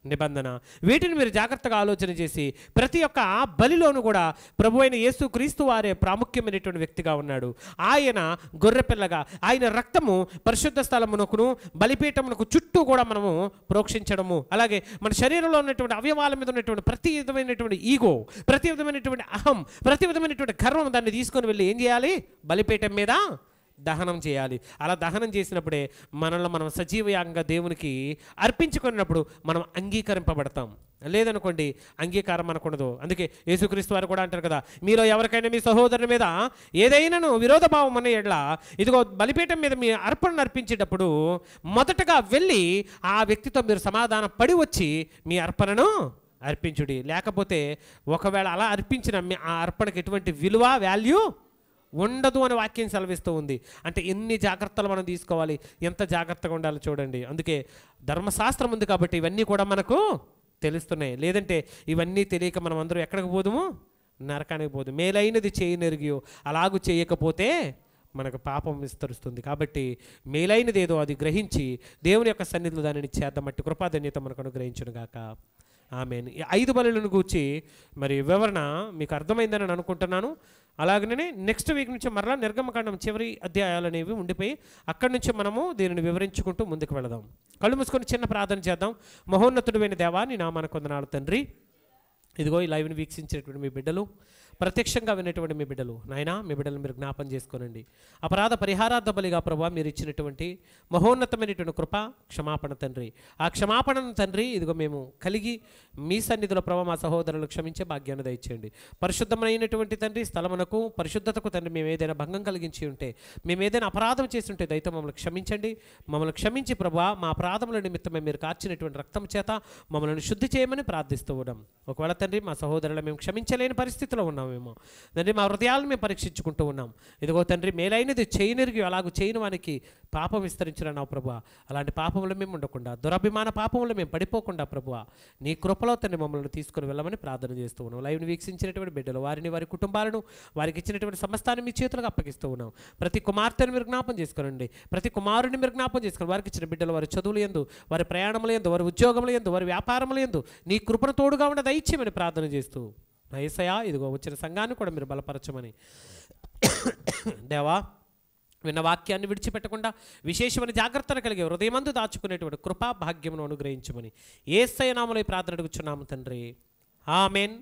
Speaker 1: నిబంధన. వీటిని మీరు జాగ్రత్తగా ఆలోచన చేసి ప్రతి ఒక్క బలిలోనూ కూడా ప్రభు అయిన యేసు క్రీస్తు వారే ప్రాముఖ్యమైనటువంటి వ్యక్తిగా ఉన్నాడు. ఆయన గొర్రెపిల్లగా, ఆయన రక్తము పరిశుద్ధ స్థలమునకును బలిపీఠమునకు చుట్టూ కూడా మనము ప్రోక్షించడము, అలాగే మన శరీరంలో ఉన్నటువంటి అవయవాల మీద ఉన్నటువంటి ప్రతి విధమైనటువంటి ఈగో, ప్రతి విధమైనటువంటి అహం, ప్రతి విధమైనటువంటి గర్వం దాన్ని తీసుకొని వెళ్ళి ఏం చేయాలి? బలిపీఠం మీద దహనం చేయాలి. అలా దహనం చేసినప్పుడే మనల్ని మనం సజీవయాగంగా దేవునికి అర్పించుకున్నప్పుడు మనం అంగీకరింపబడతాం. లేదనుకోండి అంగీకారం మనకుండదు. అందుకే యేసుక్రీస్తు వారు కూడా అంటారు కదా, మీలో ఎవరికైనా మీ సహోదరుని మీద ఏదైనాను విరోధభావం అనే ఎడ్ల ఇదిగో బలిపీఠం మీద మీ అర్పణను అర్పించేటప్పుడు మొదటగా వెళ్ళి ఆ వ్యక్తితో మీరు సమాధానం పడి వచ్చి మీ అర్పణను అర్పించుడి. లేకపోతే ఒకవేళ అలా అర్పించిన ఆ అర్పణకు ఎటువంటి విలువ, వాల్యూ ఉండదు అని వాక్యం సెలవిస్తూ ఉంది. అంటే ఎన్ని జాగ్రత్తలు మనం తీసుకోవాలి, ఎంత జాగ్రత్తగా ఉండాలో చూడండి. అందుకే ధర్మశాస్త్రం ఉంది కాబట్టి ఇవన్నీ కూడా మనకు తెలుస్తున్నాయి. లేదంటే ఇవన్నీ తెలియక మనం అందరూ ఎక్కడికి పోదుము? నరకానికి పోదు. మేలైనది చేయనెరిగియో అలాగూ చేయకపోతే మనకు పాపం విస్తరిస్తుంది. కాబట్టి మేలైనది ఏదో అది గ్రహించి దేవుని యొక్క సన్నిధిలో దానిని చేద్దామట్టి కృపాధన్యత మనకు అనుగ్రహించును గాక. ఆమేన్. ఈ 5 బలులను గూర్చి మరి వివరణ మీకు అర్థమైందని నేను అనుకుంటున్నాను. అలాగనే నెక్స్ట్ వీక్ నుంచి మరలా నిర్గమకాండం చివరి అధ్యాయాలు అనేవి ఉండిపోయి అక్కడి నుంచి మనము దీనిని వివరించుకుంటూ ముందుకు వెళదాం. కళ్ళు మూసుకొని చిన్న ప్రార్థన చేద్దాం. మహోన్నతుడైన దేవా, నీ నామానికి వందనాలు తండ్రి. ఇదిగో ఈ లైవ్ని వీక్షించేటువంటి మీ బిడ్డలు, ప్రత్యక్షంగా వినేటువంటి మీ బిడ్డలు, నాయనా మీ బిడ్డలు మీరు జ్ఞాపం చేసుకోనండి. అపరాధ పరిహారార్థ బలిగా ప్రభా మీరు ఇచ్చినటువంటి మహోన్నతమైనటువంటి కృప, క్షమాపణ తండ్రి, ఆ క్షమాపణను తండ్రి ఇదిగో మేము కలిగి మీ సన్నిధిలో ప్రభా మా సహోదరులు క్షమించే భాగ్యాన్ని దయచేయండి. పరిశుద్ధమైనటువంటి తండ్రి స్థలమునకు, పరిశుద్ధతకు తండ్రి మేము ఏదైనా భంగం కలిగించి ఉంటే, మేము ఏదైనా అపరాధం చేసి ఉంటే దయతో మమ్మల్ని క్షమించండి. మమ్మల్ని క్షమించి ప్రభా మా అపరాధముల నిమిత్తమే మీరు కార్చినటువంటి రక్తం చేత మమ్మల్ని శుద్ధి చేయమని ప్రార్థిస్తూ ఉన్నాం. ఒకవేళ తండ్రి మా సహోదరులు మేము క్షమించలేని పరిస్థితిలో ఉన్నామేమో తండ్రి, మా హృదయాలను మేము పరీక్షించుకుంటూ ఉన్నాం. ఇదిగో తండ్రి మేలైనది చేయనిరిగి అలాగూ చేయని వానికి పాపం విస్తరించున్నావు ప్రభు. అలాంటి పాపములు మేము ఉండకుండా, దురభిమాన పాపములు మేము పడిపోకుండా ప్రభు నీ కృపలో తండ్రి మమ్మల్ని తీసుకుని వెళ్ళమని ప్రార్థన చేస్తూ ఉన్నాం. లైవ్ని వీక్షించినటువంటి బిడ్డలు, వారిని వారి కుటుంబాలను, వారికి ఇచ్చినటువంటి సమస్తాన్ని మీ చేతులకు అప్పగిస్తూ ఉన్నాం. ప్రతి కుమార్తెను మీరు జ్ఞాపం చేసుకోనండి, ప్రతి కుమారుని మీరు జ్ఞాపం చేసుకోండి. వారికి ఇచ్చిన బిడ్డలు వారి చదువులు ఎందు, వారి ప్రయాణములు ఎందు, వారి ఉద్యోగములు ఎందు, వారి వ్యాపారములు ఎందు నీ కృపను తోడుగా ఉండ దయచేయమని ప్రార్థన చేస్తూ, యేసయ్యా ఇదిగో వచ్చిన సంఘాన్ని కూడా మీరు బలపరచమని దేవా, విన్న వాక్యాన్ని విడిచిపెట్టకుండా విశేషమైన జాగ్రత్తలు కలిగి హృదయమందు దాచుకునేటువంటి కృపా భాగ్యమును అనుగ్రహించమని యేసయ్య నామములో ప్రార్థన అడుగుచున్నాము తండ్రి. ఆమేన్.